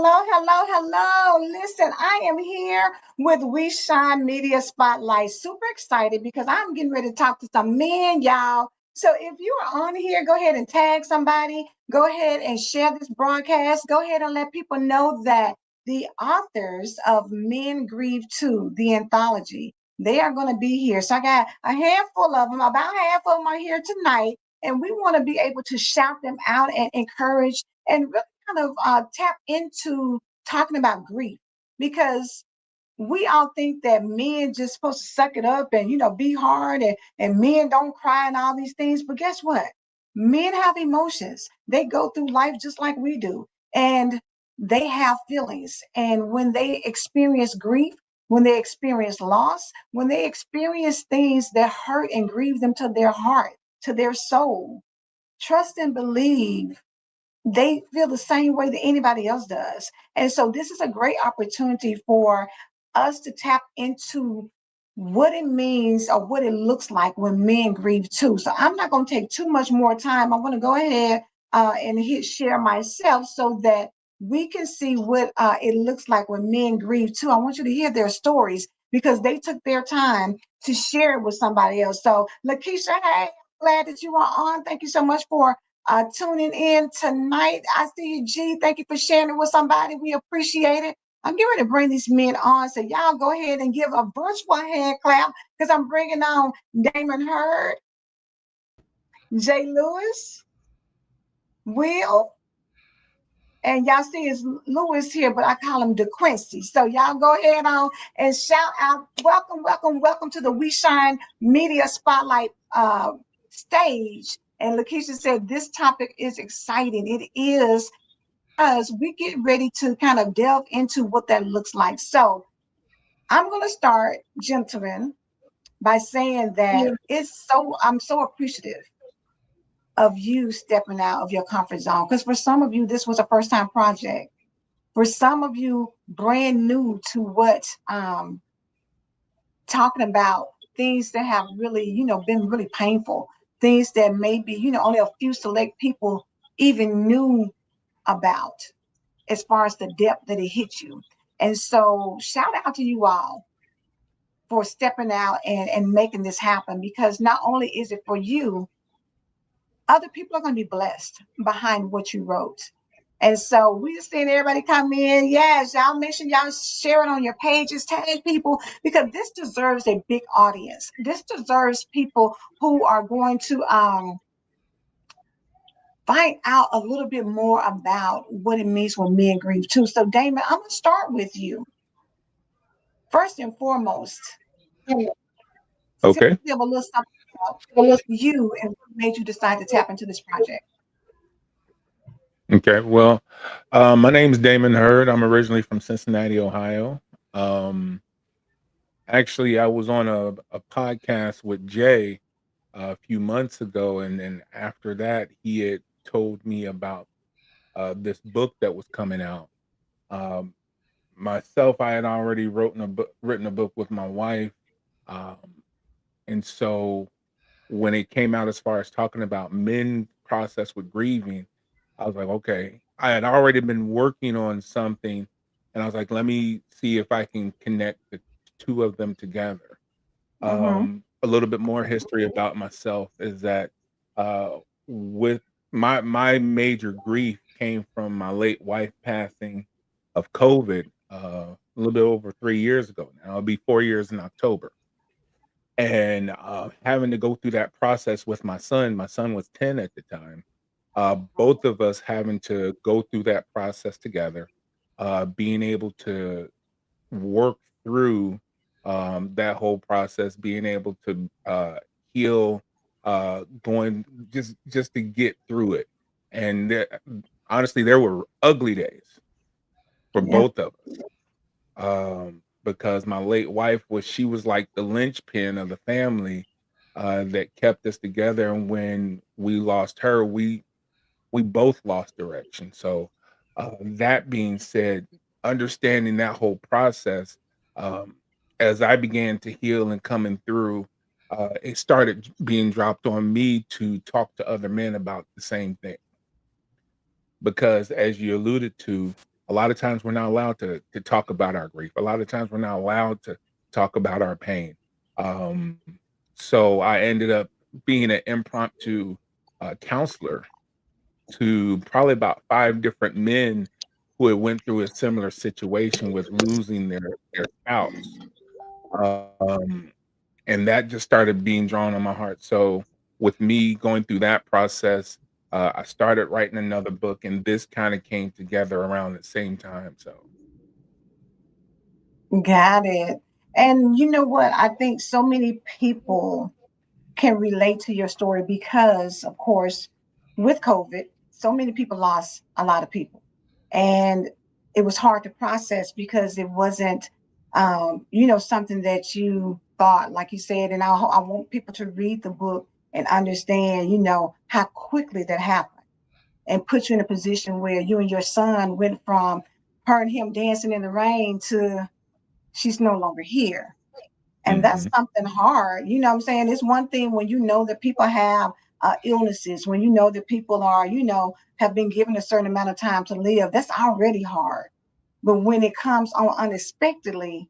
Hello. Listen, I am here with We Shine Media Spotlight. Super excited because I'm getting ready to talk to some men, y'all. So if you are on here, go ahead and tag somebody. Go ahead and share this broadcast. Go ahead and let people know that the authors of Men Grieve Too, the anthology, they are going to be here. So I got a handful of them, about half of them are here tonight. And we want to be able to shout them out and encourage and really kind of tap into talking about grief because we all think that men just supposed to suck it up and be hard and men don't cry and all these things. But guess what? Men have emotions. They go through life just like we do. And they have feelings. And when they experience grief, when they experience loss, when they experience things that hurt and grieve them to their heart, to their soul, trust and believe they feel the same way that anybody else does. And so this is a great opportunity for us to tap into what it means or what it looks like when men grieve too. So I'm not going to take too much more time. I want to go ahead and hit share myself so that we can see what it looks like when men grieve too. I want you to hear their stories because they took their time to share it with somebody else. So Lakeisha, hey, glad that you are on. Thank you so much for tuning in tonight. I see you, G. Thank you for sharing it with somebody. We appreciate it. I'm getting ready to bring these men on. So y'all go ahead and give a virtual hand clap because I'm bringing on Damon Hurd, Jay Lewis, Will, and y'all see it's Lewis here, but I call him DeQuincy. So y'all go ahead on and shout out, welcome to the We Shine Media Spotlight stage. And Lakeisha said this topic is exciting. It is as we get ready to kind of delve into what that looks like. So I'm going to start, gentlemen, by saying that I'm so appreciative of you stepping out of your comfort zone. Because for some of you, this was a first time project. For some of you, brand new to what talking about things that have really, been really painful, things that maybe, only a few select people even knew about as far as the depth that it hit you. And so shout out to you all for stepping out and making this happen because not only is it for you, other people are going to be blessed behind what you wrote. And so we just seeing everybody come in. Yes, y'all make sure y'all share it on your pages, tag people, because this deserves a big audience. This deserves people who are going to find out a little bit more about what it means when men grieve too. So Damon, I'm gonna start with you. First and foremost, Okay. give a little something about you and what made you decide to tap into this project. Okay. Well, my name is Damon Hurd. I'm originally from Cincinnati, Ohio. Um, Actually, I was on a podcast with Jay a few months ago, and then after that, he had told me about this book that was coming out. Um, Myself, I had already written a book with my wife, um, and so when it came out as far as talking about men process with grieving, I was like, okay. I had already been working on something, and I was like, let me see if I can connect the two of them together. Mm-hmm. A little bit more history about myself is that uh, with my major grief came from my late wife passing of COVID a little bit over 3 years ago. Now it'll be 4 years in October, and having to go through that process with my son. My son was 10 at the time. Both of us having to go through that process together, being able to work through that whole process, being able to heal, going just to get through it. And honestly, there were ugly days for Yeah. both of us, because my late wife she was like the linchpin of the family that kept us together. And when we lost her, we both lost direction. So that being said, understanding that whole process, um, as I began to heal and coming through, it started being dropped on me to talk to other men about the same thing. Because as you alluded to, A lot of times we're not allowed to talk about our grief. A lot of times we're not allowed to talk about our pain. Um, so I ended up being an impromptu counselor to probably about 5 different men who had went through a similar situation with losing their spouse. Um, and that just started being drawn on my heart. So with me going through that process, I started writing another book, and this kind of came together around the same time. So Got it. And you know what? I think so many people can relate to your story because, of course, with COVID, so many people lost a lot of people. And it was hard to process because it wasn't, something that you thought, like you said. And I want people to read the book and understand, how quickly that happened and put you in a position where you and your son went from her and him dancing in the rain to she's no longer here. And that's mhm, something hard. You know what I'm saying? It's one thing when you know that people have illnesses, when you know that people are, have been given a certain amount of time to live, that's already hard. But when it comes on unexpectedly,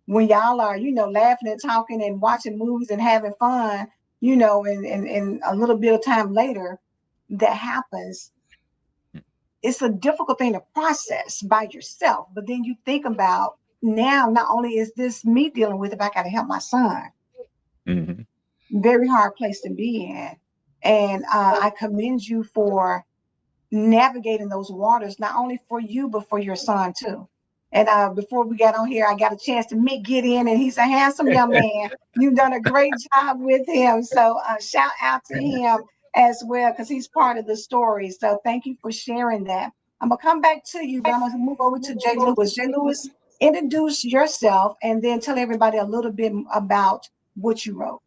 when y'all are, laughing and talking and watching movies and having fun, and a little bit of time later, that happens, it's a difficult thing to process by yourself. But then you think about now, not only is this me dealing with it, but I got to help my son. mhm. Very hard place to be in. And I commend you for navigating those waters, not only for you, but for your son too. And before we got on here, I got a chance to meet Gideon, and he's a handsome young man. You've done a great job with him. So shout out to him as well, because he's part of the story. So thank you for sharing that. I'm going to come back to you, but I'm going to move over to Jay Lewis. Jay Lewis, introduce yourself and then tell everybody a little bit about what you wrote.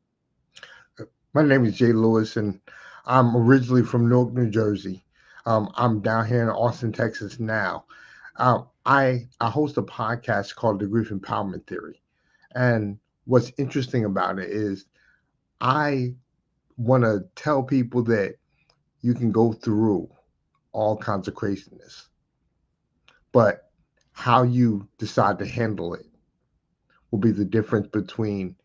My name is Jay Lewis, and I'm originally from Newark, New Jersey. I'm down here in Austin, Texas now. I host a podcast called The Grief Empowerment Theory, and what's interesting about it is I want to tell people that you can go through all kinds of craziness, but how you decide to handle it will be the difference between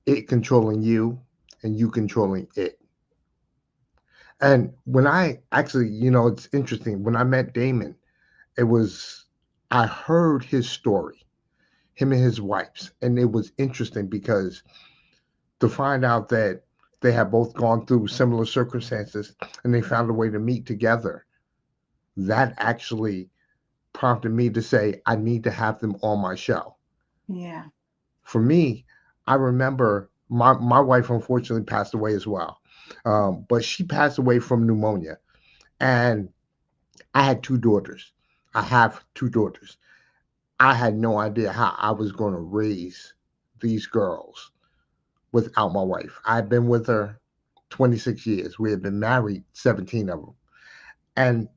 it controlling you and you controlling it. And when I actually, it's interesting. When I met Damon, it was, I heard his story, him and his wife's. And it was interesting because to find out that they have both gone through similar circumstances and they found a way to meet together, that actually prompted me to say, I need to have them on my show. Yeah. For me, I remember my wife unfortunately passed away as well. But she passed away from pneumonia. And I had two daughters. I have two daughters. I had no idea how I was going to raise these girls without my wife. I had been with her 26 years. We had been married 17 of them. And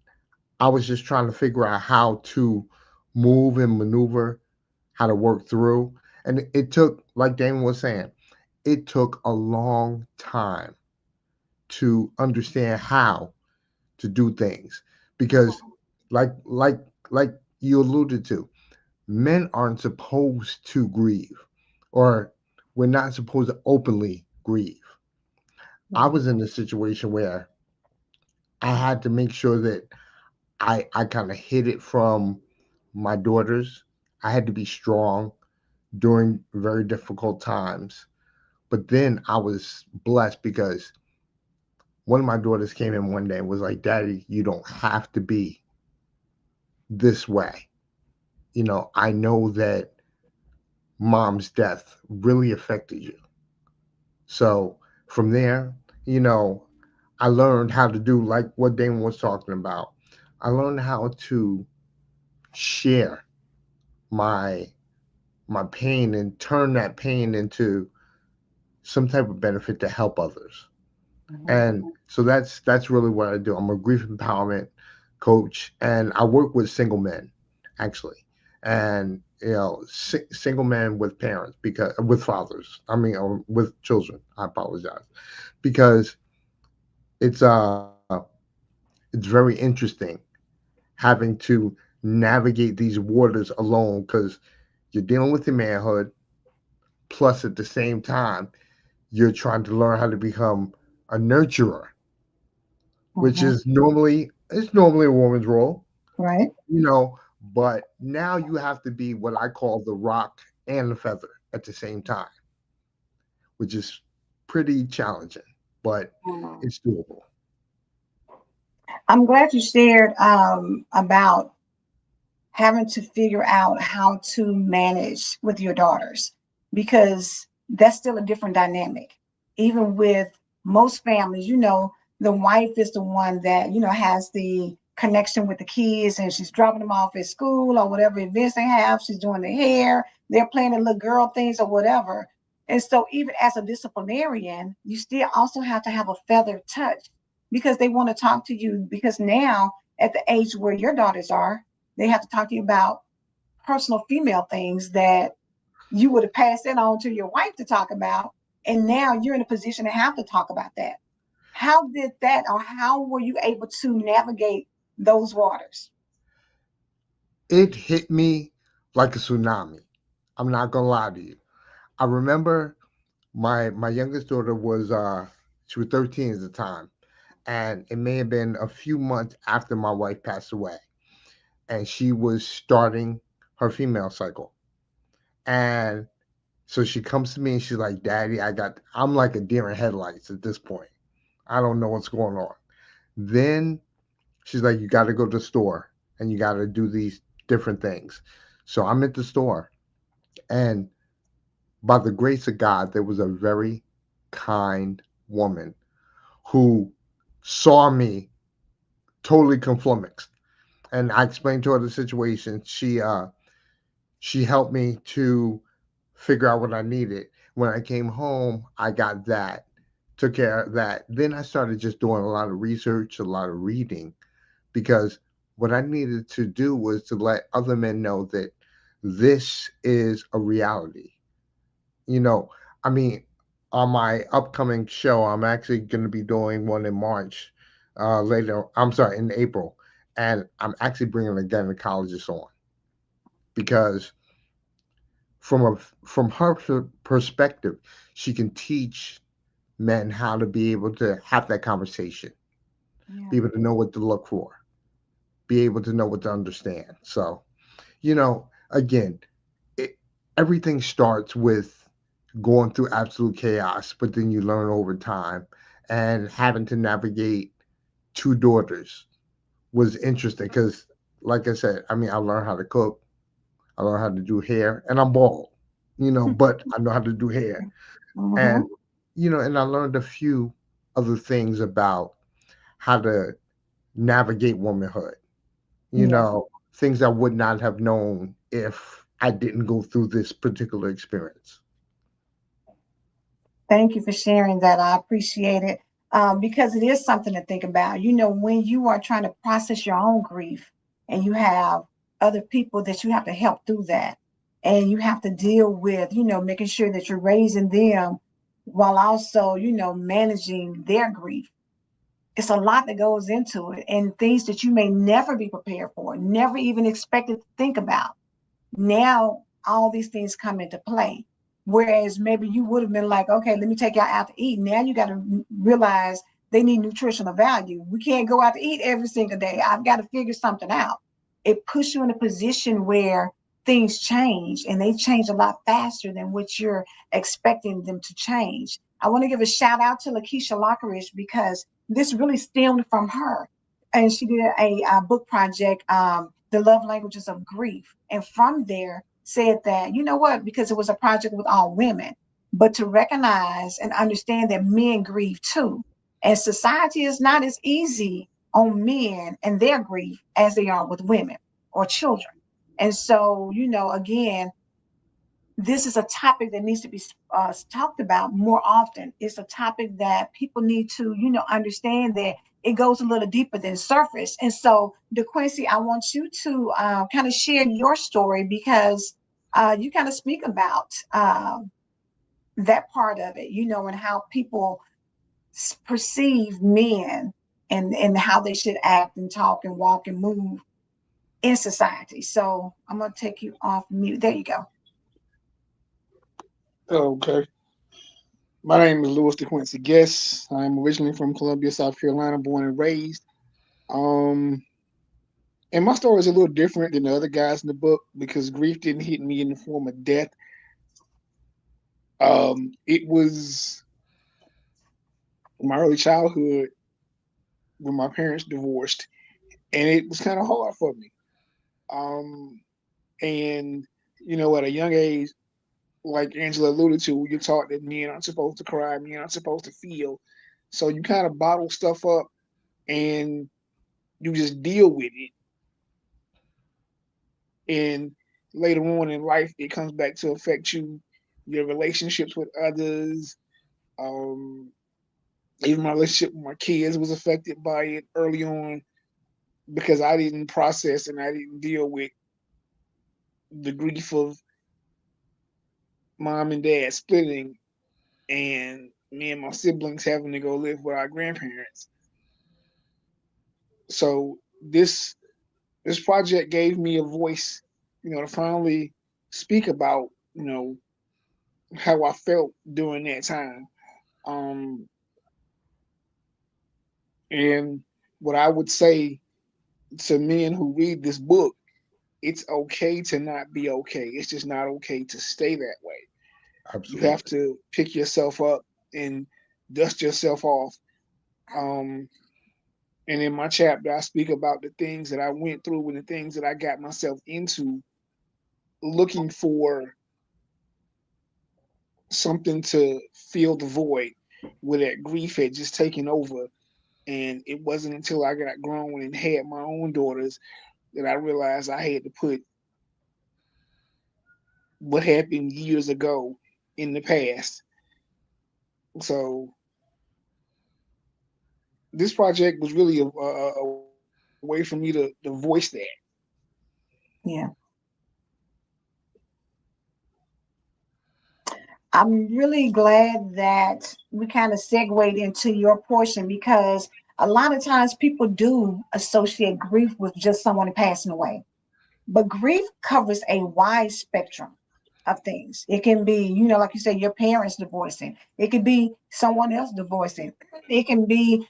I was just trying to figure out how to move and maneuver, how to work through. And it took, like Damon was saying, it took a long time to understand how to do things because like like you alluded to, men aren't supposed to grieve, or we're not supposed to openly grieve. I Right. was in a situation where I had to make sure that I kind of hid it from my daughters. I had to be strong during very difficult times. But then I was blessed because one of my daughters came in one day and was like, Daddy, you don't have to be this way. I know that mom's death really affected you. So from there, you know, I learned how to do like what Damon was talking about. I learned how to share my my pain and turn that pain into some type of benefit to help others. Mhm. And so that's really what I do. I'm a grief empowerment coach, and I work with single men, actually, and single men with parents because with fathers. I mean, or with children. I apologize because it's uh it's very interesting having to navigate these waters alone because you're dealing with your manhood. Plus, at the same time, you're trying to learn how to become a nurturer, which Mm-hmm. is normally a woman's role, Right. you know. But now you have to be what I call the rock and the feather at the same time, which is pretty challenging, but Mhm. it's doable. I'm glad you shared about having to figure out how to manage with your daughters because that's still a different dynamic. Even with most families, the wife is the one that, has the connection with the kids and she's dropping them off at school or whatever events they have. She's doing their hair, they're playing the little girl things or whatever. And so, even as a disciplinarian, you still also have to have a feather touch because they want to talk to you. Because now, at the age where your daughters are, they have to talk to you about personal female things that you would have passed that on to your wife to talk about. And now you're in a position to have to talk about that. How did that, or how were you able to navigate those waters? It hit me like a tsunami. I'm not gonna lie to you. I remember my youngest daughter was she was 13 at the time, and it may have been a few months after my wife passed away, and she was starting her female cycle. And so she comes to me and she's like, "Daddy, I'm like a deer in headlights at this point. I don't know what's going on." Then she's like, "You got to go to the store and you got to do these different things." So I'm at the store, and by the grace of God, there was a very kind woman who saw me totally conflummoxed. And I explained to her the situation. She helped me to figure out what I needed. When I came home, I got that, took care of that. Then I started just doing a lot of research, a lot of reading, because what I needed to do was to let other men know that this is a reality. You know, I mean, on my upcoming show, I'm actually going to be doing one in March, later. I'm sorry, in April, and I'm actually bringing a gynecologist on because from her perspective, she can teach men how to be able to have that conversation, Yeah. be able to know what to look for, be able to know what to understand. So, again, it, everything starts with going through absolute chaos, but then you learn over time. And having to navigate two daughters was interesting because, like I said, I mean, I learned how to cook, I learned how to do hair, and I'm bald, but I know how to do hair. Mm-hmm. And, and I learned a few other things about how to navigate womanhood, Yeah. things I would not have known if I didn't go through this particular experience. Thank you for sharing that. I appreciate it because it is something to think about. When you are trying to process your own grief and you have other people that you have to help through that, and you have to deal with, making sure that you're raising them while also, managing their grief. It's a lot that goes into it and things that you may never be prepared for, never even expected to think about. Now all these things come into play. Whereas maybe you would have been like, okay, let me take y'all out to eat. Now you got to realize they need nutritional value. We can't go out to eat every single day. I've got to figure something out. It puts you in a position where things change and they change a lot faster than what you're expecting them to change. I want to give a shout out to Lakeisha Lockeridge because this really stemmed from her. And she did a book project, The Love Languages of Grief. And from there, said that, you know what, because it was a project with all women, but to recognize and understand that men grieve too. And society is not as easy on men and their grief as they are with women or children. And so, again, this is a topic that needs to be talked about more often. It's a topic that people need to, understand that it goes a little deeper than surface. And so, DeQuincy, I want you to kind of share your story because you kind of speak about that part of it, and how people perceive men and how they should act and talk and walk and move. in society. So I'm going to take you off mute. There you go. Okay. My name is Louis DeQuincy Guess. I'm originally from Columbia, South Carolina, born and raised. Um, and my story is a little different than the other guys in the book because grief didn't hit me in the form of death. It was my early childhood when my parents divorced, and it was kind of hard for me. Um, and at a young age, like Angela alluded to, you're taught that men aren't supposed to cry, men aren't supposed to feel, so you kind of bottle stuff up and you just deal with it. And later on in life, it comes back to affect you, your relationships with others. Um, Even my relationship with my kids was affected by it early on because I didn't process and I didn't deal with the grief of mom and dad splitting and me and my siblings having to go live with our grandparents. So this project gave me a voice, to finally speak about, how I felt during that time. Um, and what I would say to men who read this book, it's okay to not be okay. It's just not okay to stay that way. You have Absolutely. to pick yourself up and dust yourself off. Um, and in my chapter, I speak about the things that I went through and the things that I got myself into, looking for something to fill the void where that grief had just taken over. And it wasn't until I got grown and had my own daughters that I realized I had to put what happened years ago in the past. So this project was really a way for me to voice that. Yeah. I'm really glad that we kind of segued into your portion because a lot of times people do associate grief with just someone passing away. But grief covers a wide spectrum of things. It can be, like you said, your parents divorcing. It could be someone else divorcing. It can be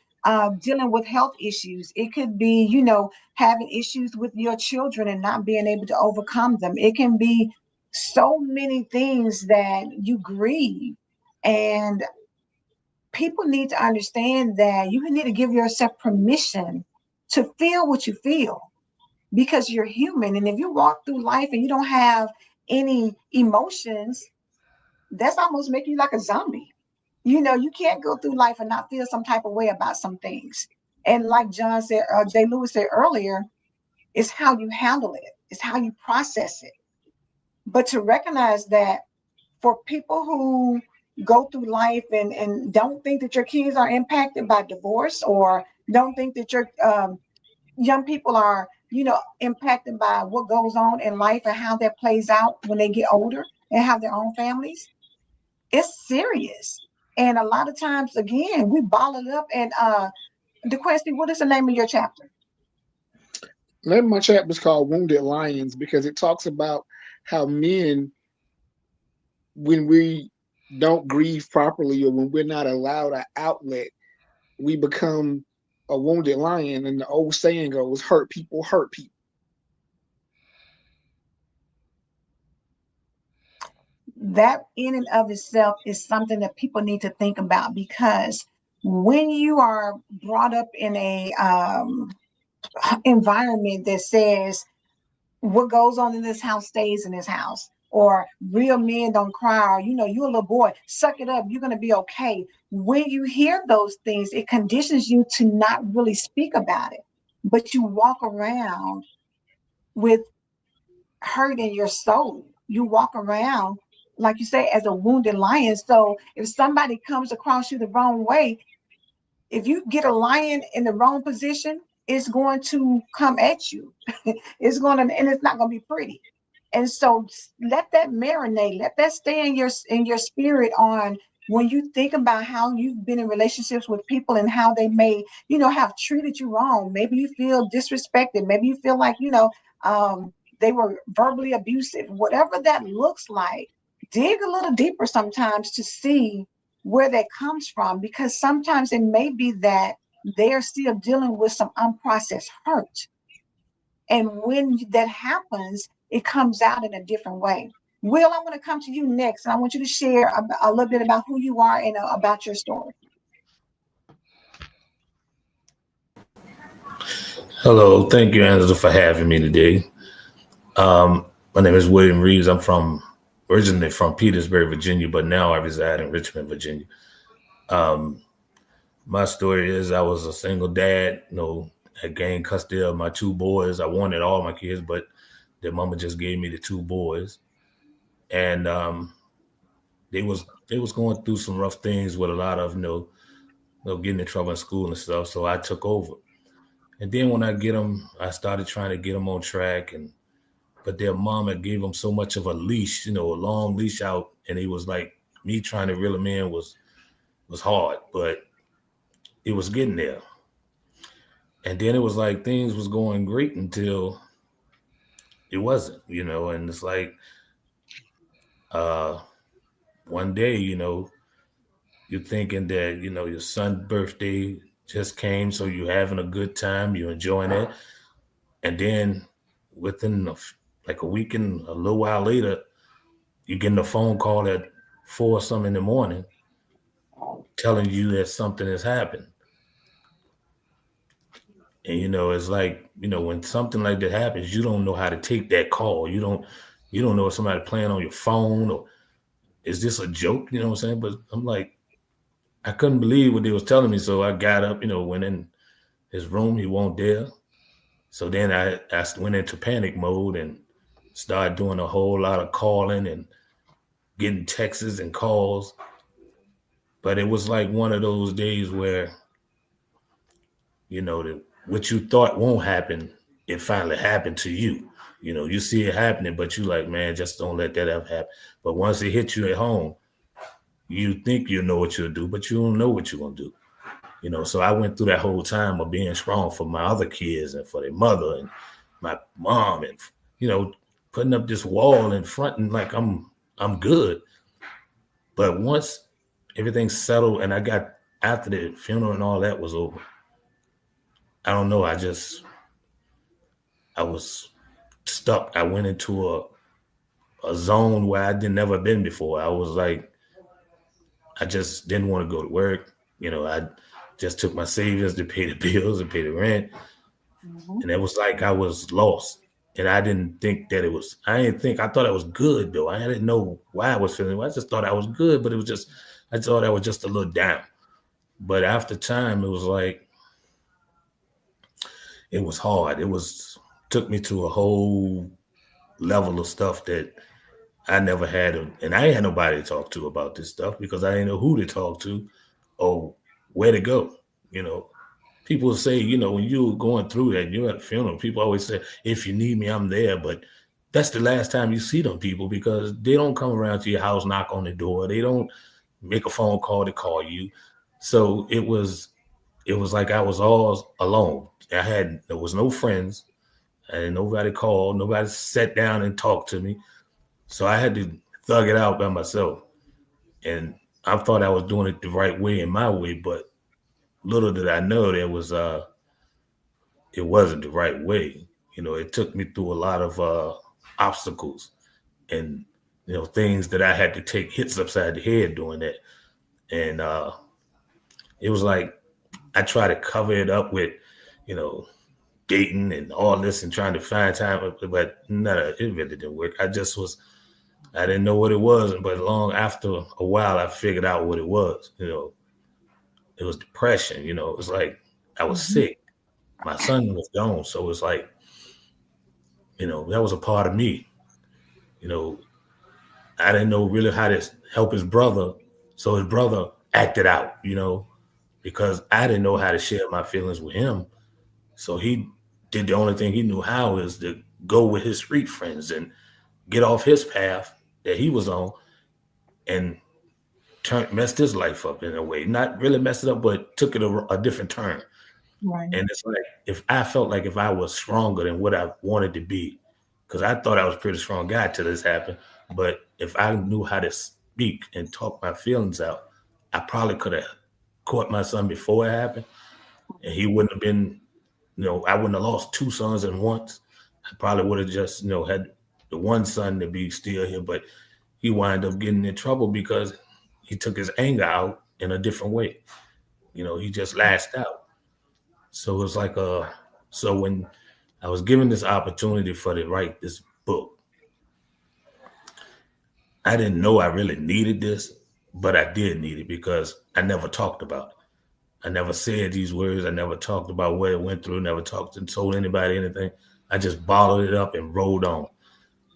dealing with health issues. It could be, having issues with your children and not being able to overcome them. It can be so many things that you grieve. And people need to understand that you need to give yourself permission to feel what you feel because you're human. And if you walk through life and you don't have any emotions, that's almost making you like a zombie. You can't go through life and not feel some type of way about some things. And like John said, Jay Lewis said earlier, it's how you handle it, it's how you process it. But to recognize that for people who go through life and don't think that your kids are impacted by divorce or don't think that your young people are, impacted by what goes on in life and how that plays out when they get older and have their own families. It's serious. And a lot of times, again, we ball it up. And DeQuincy, what is the name of your chapter? The name of my chapter is called Wounded Lions because it talks about how men, when we don't grieve properly or when we're not allowed an outlet, we become a wounded lion. And the old saying goes, hurt people hurt people. That in and of itself is something that people need to think about because when you are brought up in a environment that says what goes on in this house stays in this house, or real men don't cry, or you're a little boy, suck it up, you're going to be okay. When you hear those things, it conditions you to not really speak about it, but you walk around with hurt in your soul. You walk around, like you say, as a wounded lion. So if somebody comes across you the wrong way, if you get a lion in the wrong position, it's going to come at you. It's going to, and it's not going to be pretty. And so let that marinate, let that stay in your spirit on when you think about how you've been in relationships with people and how they may, have treated you wrong. Maybe you feel disrespected. Maybe you feel like, They were verbally abusive, whatever that looks like. Dig a little deeper sometimes to see where that comes from, because sometimes it may be that they're still dealing with some unprocessed hurt. And when that happens, it comes out in a different way. Will, I want to come to you next, and I want you to share a little bit about who you are and about your story. Hello, thank you, Angela, for having me today. My name is William Reeves. I'm originally from Petersburg, Virginia, but now I reside in Richmond, Virginia. My story is I was a single dad. I gained custody of my two boys. I wanted all my kids, but their mama just gave me the two boys, and they was going through some rough things with a lot of getting in trouble in school and stuff. So I took over, and then when I started trying to get them on track, but their mama gave them so much of a leash, a long leash out, and it was like me trying to reel them in was hard, but it was getting there. And then it was like things was going great until it wasn't, and it's like uh one day, you're thinking that, your son's birthday just came, so you're having a good time, you're enjoying it. And then within like a week and a little while later, you're getting a phone call at 4 or something in the morning telling you that something has happened. And it's like, when something like that happens, you don't know how to take that call. You don't know if somebody playing on your phone or is this a joke? You know what I'm saying? But I'm like, I couldn't believe what they was telling me. So I got up, went in his room. He wasn't there. So then I went into panic mode and started doing a whole lot of calling and getting texts and calls. But it was like one of those days where, what you thought won't happen, it finally happened to you. You see it happening, but you like, man, just don't let that ever happen. But once it hits you at home, you think you know what you'll do, but you don't know what you're gonna do. So I went through that whole time of being strong for my other kids and for their mother and my mom, and putting up this wall in front and like I'm good. But once everything settled and I got after the funeral and all that was over, I don't know. I was stuck. I went into a zone where I didn't never been before. I was like, I just didn't want to go to work. I just took my savings to pay the bills and pay the rent. Mhm. And it was like I was lost. And I didn't think that I thought I was good though. I didn't know why I was feeling. I just thought I was good, but I thought I was just a little down. But after time, it was like, it was hard. Took me to a whole level of stuff that I never had, and I ain't had nobody to talk to about this stuff because I didn't know who to talk to or where to go. You know, People say, when you're going through that, you're at a funeral, people always say, if you need me, I'm there. But that's the last time you see them people because they don't come around to your house, knock on the door. They don't make a phone call to call you. So it was like I was all alone. There was no friends and nobody called, nobody sat down and talked to me. So I had to thug it out by myself. And I thought I was doing it the right way in my way, but little did I know it wasn't the right way. It took me through a lot of obstacles and things that I had to take hits upside the head doing that. And it was like I tried to cover it up with, you know, dating and all this and trying to find time, but no, it really didn't work. I didn't know what it was, but long after a while, I figured out what it was. It was depression. It was like I was Mhm. sick. My son was gone, so it's like, that was a part of me. You know, I didn't know really how to help his brother, so his brother acted out. Because I didn't know how to share my feelings with him, so he did the only thing he knew how is to go with his street friends and get off his path that he was on and messed his life up in a way. Not really messed it up, but took it a different turn. Right. And it's like, if I felt like if I was stronger than what I wanted to be, because I thought I was a pretty strong guy till this happened. But if I knew how to speak and talk my feelings out, I probably could have caught my son before it happened. And he wouldn't have been, I wouldn't have lost two sons at once. I probably would have just, had the one son to be still here. But he wound up getting in trouble because he took his anger out in a different way. He just lashed out. So it's like so when I was given this opportunity to write this book, I didn't know I really needed this, but I did need it because I never talked about it. I never said these words. I never talked about what it went through. Never talked and told anybody anything. I just bottled it up and rolled on.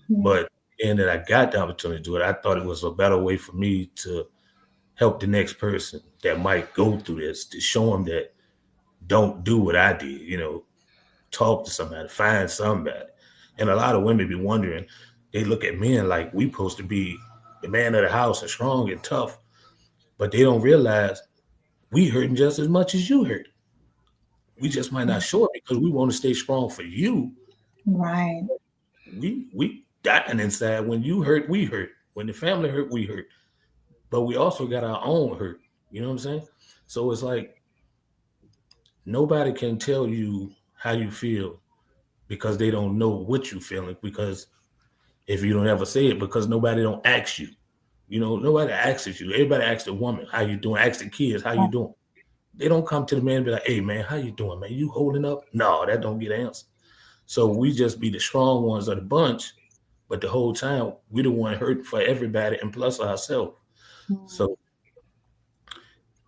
But and that I got the opportunity to do it, I thought it was a better way for me to help the next person that might go through this, to show them that don't do what I did. Talk to somebody, find somebody. And a lot of women be wondering, they look at men like we supposed to be the man of the house and strong and tough, but they don't realize we hurting just as much as you hurt. We just might not show it because we want to stay strong for you. Right. We dying inside. When you hurt, we hurt. When the family hurt, we hurt. But we also got our own hurt. You know what I'm saying? So it's like nobody can tell you how you feel because they don't know what you're feeling. Because if you don't ever say it, because nobody don't ask you. Nobody asks you. Everybody asks the woman, how you doing? Ask the kids, how you doing? They don't come to the man and be like, hey, man, how you doing, man? You holding up? No, that don't get answered. So we just be the strong ones of the bunch, but the whole time we the one hurting for everybody and plus ourselves. So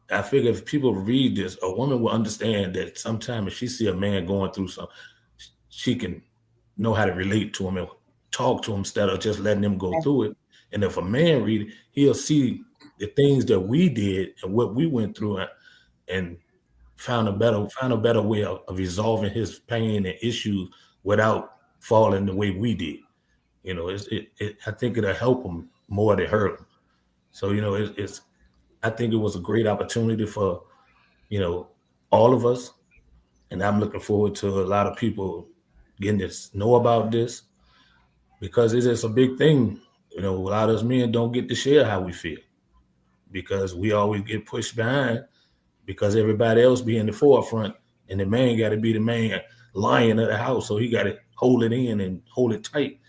I figure if people read this, a woman will understand that sometimes if she see a man going through something, she can know how to relate to him and talk to him instead of just letting him go through it. And if a man read it, he'll see the things that we did and what we went through and found a better way of resolving his pain and issues without falling the way we did. I think it'll help him more than hurt him. So, I think it was a great opportunity for, all of us. And I'm looking forward to a lot of people getting to know about this because it is a big thing. A lot of us men don't get to share how we feel because we always get pushed behind because everybody else be in the forefront and the man got to be the man lion of the house. So he got to hold it in and hold it tight.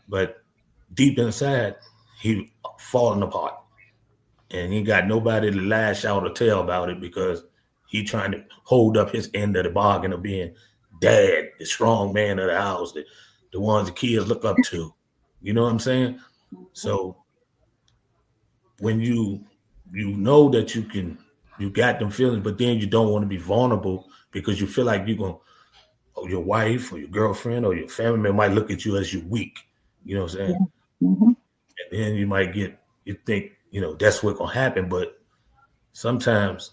But deep inside, he falling apart and he got nobody to lash out or tell about it because he trying to hold up his end of the bargain of being dad, the strong man of the house, the ones the kids look up to. You know what I'm saying? So when you know that you got them feelings, but then you don't want to be vulnerable because you feel like you're going, or your wife or your girlfriend or your family member might look at you as you weak. You know what I'm saying? Mm-hmm. And then you think, that's what's going to happen. But sometimes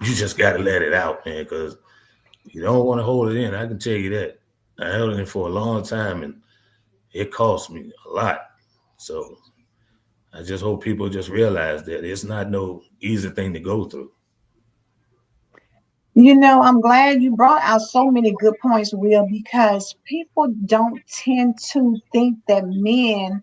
you just got to let it out, man, because you don't want to hold it in. I can tell you that. I held it in for a long time and it cost me a lot. So I just hope people just realize that it's not no easy thing to go through. I'm glad you brought out so many good points, Will, because people don't tend to think that men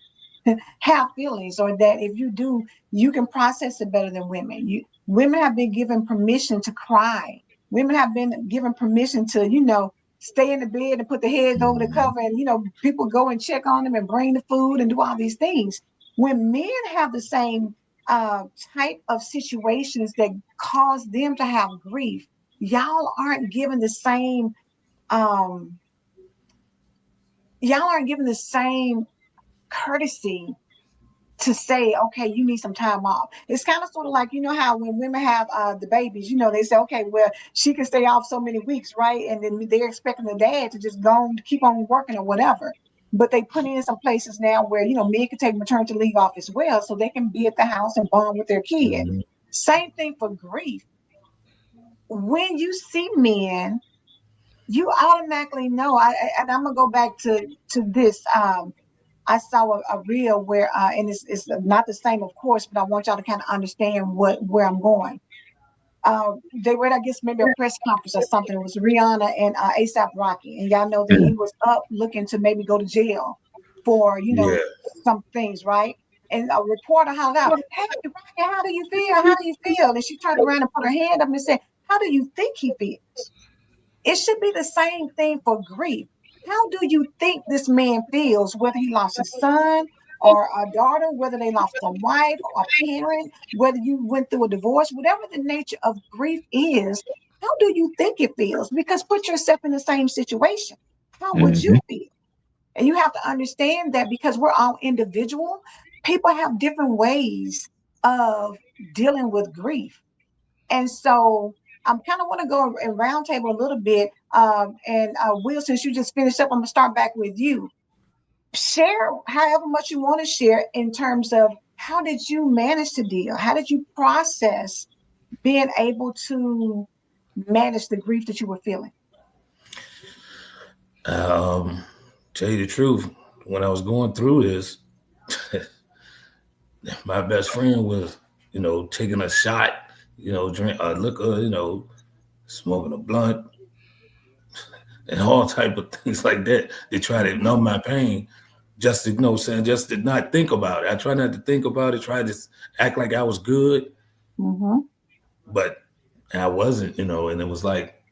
have feelings or that if you do, you can process it better than women. Women have been given permission to cry. Women have been given permission to, stay in the bed and put the heads over the cover and, people go and check on them and bring the food and do all these things. When men have the same type of situations that cause them to have grief, y'all aren't given the same courtesy to say, okay, you need some time off. It's kind of sort of like, how when women have the babies, they say, okay, well, she can stay off so many weeks, right? And then they're expecting the dad to just go on, keep on working or whatever. But they put in some places now where, men can take maternity leave off as well, so they can be at the house and bond with their kid. Mm-hmm. Same thing for grief. When you see men, you automatically know. And I'm gonna go back to this. I saw a reel where, and it's not the same, of course, but I want y'all to kind of understand where I'm going. They were, I guess, maybe a press conference or something. It was Rihanna and ASAP Rocky, and y'all know that he was up looking to maybe go to jail for Yeah. some things, right? And a reporter hollered out, "Hey, Rocky, how do you feel? How do you feel?" And she turned around and put her hand up and said, "How do you think he feels?" It should be the same thing for grief. How do you think this man feels, whether he lost his son or a daughter, whether they lost a wife or a parent, whether you went through a divorce, whatever the nature of grief is, how do you think it feels? Because put yourself in the same situation. How would you Mhm. feel? And you have to understand that because we're all individual, people have different ways of dealing with grief. And so I'm kind of want to go and roundtable a little bit. And Will, since you just finished up, I'm gonna start back with you. Share however much you want to share in terms of how did you manage to deal? How did you process being able to manage the grief that you were feeling? Tell you the truth, when I was going through this, my best friend was, taking a shot, drink liquor, smoking a blunt, and all type of things like that to try to numb my pain. Just to, saying, just to not think about it. I try not to think about it. Try to act like I was good, Mm-hmm. but I wasn't, And it was like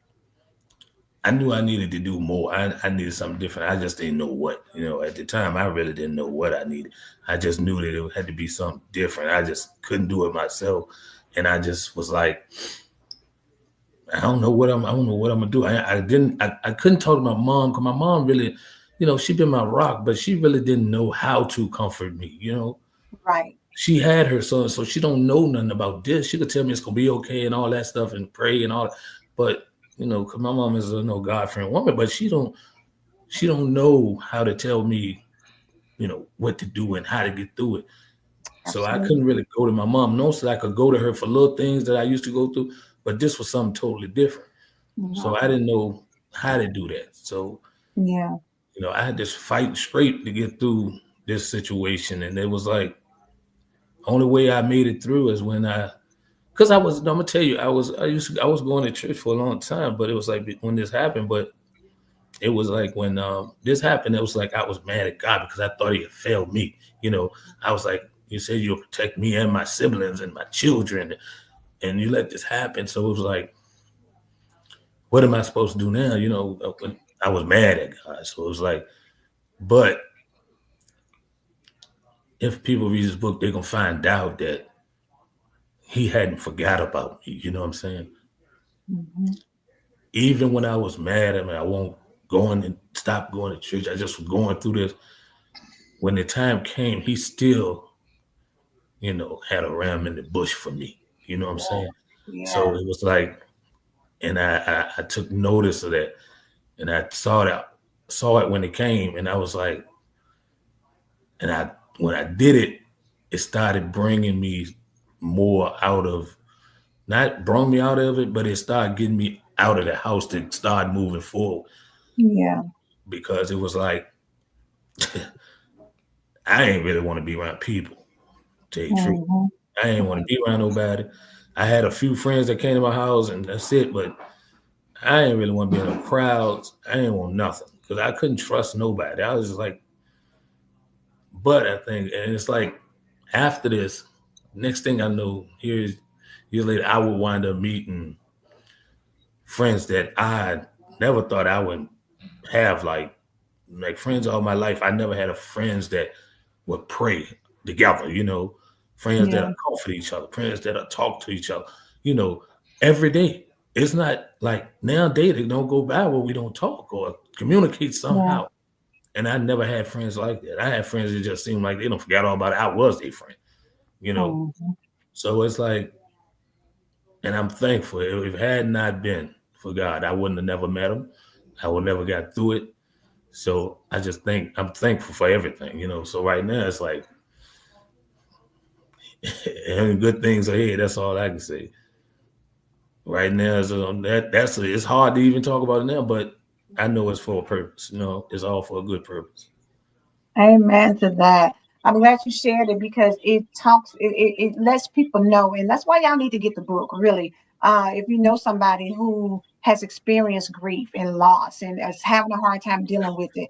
I knew I needed to do more. I needed something different. I just didn't know what. At the time, I really didn't know what I needed. I just knew that it had to be something different. I just couldn't do it myself, and I just was like, I don't know what I'm gonna do. I couldn't talk to my mom because my mom really, she been my rock, but she really didn't know how to comfort me. Right. She had her son, so she don't know nothing about this. She could tell me it's gonna be okay and all that stuff and pray and all that. But because my mom is a God-fearing woman, but she don't know how to tell me, what to do and how to get through it. So I Absolutely. couldn't really go to my mom. No, so I could go to her for little things that I used to go through, but this was something totally different. So I Mm-hmm. didn't know how to do that. So, Yeah. I had this fight straight to get through this situation. And it was like, only way I made it through is because I'm gonna tell you, I was going to church for a long time, but it was like when this happened, but it was like when this happened, it was like I was mad at God because I thought he had failed me. I was like, you said you'll protect me and my siblings and my children, and you let this happen. So it was like, what am I supposed to do now? When I was mad at God. So it was like, but if people read this book, they're gonna find out that he hadn't forgot about me. You know what I'm saying? Mm-hmm. Even when I was mad at me, I won't going and stop going to church. I just was going through this. When the time came, he still, had a ram in the bush for me. You know what I'm saying? So Yeah. it was like, and I took notice of that, and I saw it when it came, and I was like, and when I did it, it started bringing me more out of, not brought me out of it, but it started getting me out of the house to start moving forward Yeah. because it was like I ain't really want to be around people. To tell you the truth, Mm-hmm. I ain't want to be around nobody. I had a few friends that came to my house and that's it, but I ain't really want to be in no crowds. I ain't want nothing because I couldn't trust nobody. I was just like, but I think, and it's like after this, next thing I know, years later, I would wind up meeting friends that I never thought I would have, like friends all my life. I never had a friends that would pray together, friends that Yeah. are comfort each other, friends that are talk to each other, you know, every day. It's not like nowadays they don't go by where we don't talk or communicate Yeah. somehow. And I never had friends like that. I had friends that just seemed like they don't forget all about it. I was their friend, you know. Mm-hmm. So it's like, and I'm thankful. If it had not been for God, I wouldn't have never met him. I would never got through it. So I just think I'm thankful for everything. So right now it's like, and good things ahead. That's all I can say. Right now is it's hard to even talk about it now, but I know it's for a purpose. It's all for a good purpose. Amen to that. I'm glad you shared it because it talks, it lets people know. And that's why y'all need to get the book, really. If you know somebody who has experienced grief and loss and is having a hard time dealing with it,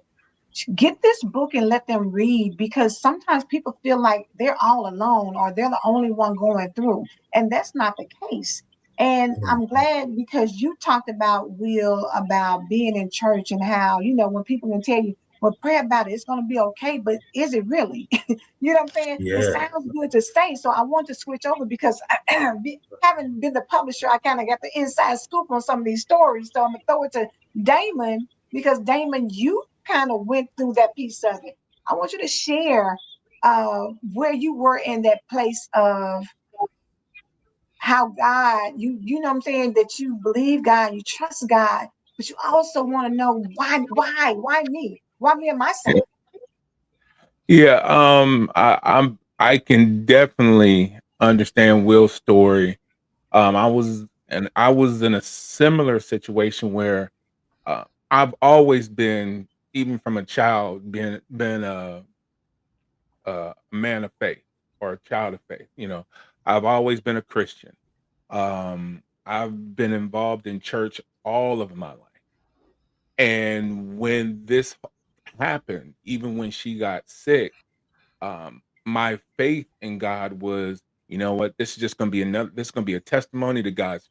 get this book and let them read, because sometimes people feel like they're all alone or they're the only one going through, and that's not the case. And I'm glad because you talked about, Will, about being in church and how, when people can tell you, well, pray about it, it's going to be okay, but is it really? You know what I'm saying? It Yeah. sounds good to say. So I want to switch over because having been the publisher, I kind of got the inside scoop on some of these stories. So I'm going to throw it to Damon, because Damon, you kind of went through that piece of it. I want you to share where you were in that place of how God, you know what I'm saying, that you believe God, you trust God, but you also want to know why me? Why me and my son? Yeah, I can definitely understand Will's story. I was in a similar situation where I've always been, even from a child, been a man of faith or a child of faith. I've always been a Christian. I've been involved in church all of my life. And when this happened, even when she got sick, my faith in God was, you know what, this is just going to be this is going to be a testimony to God's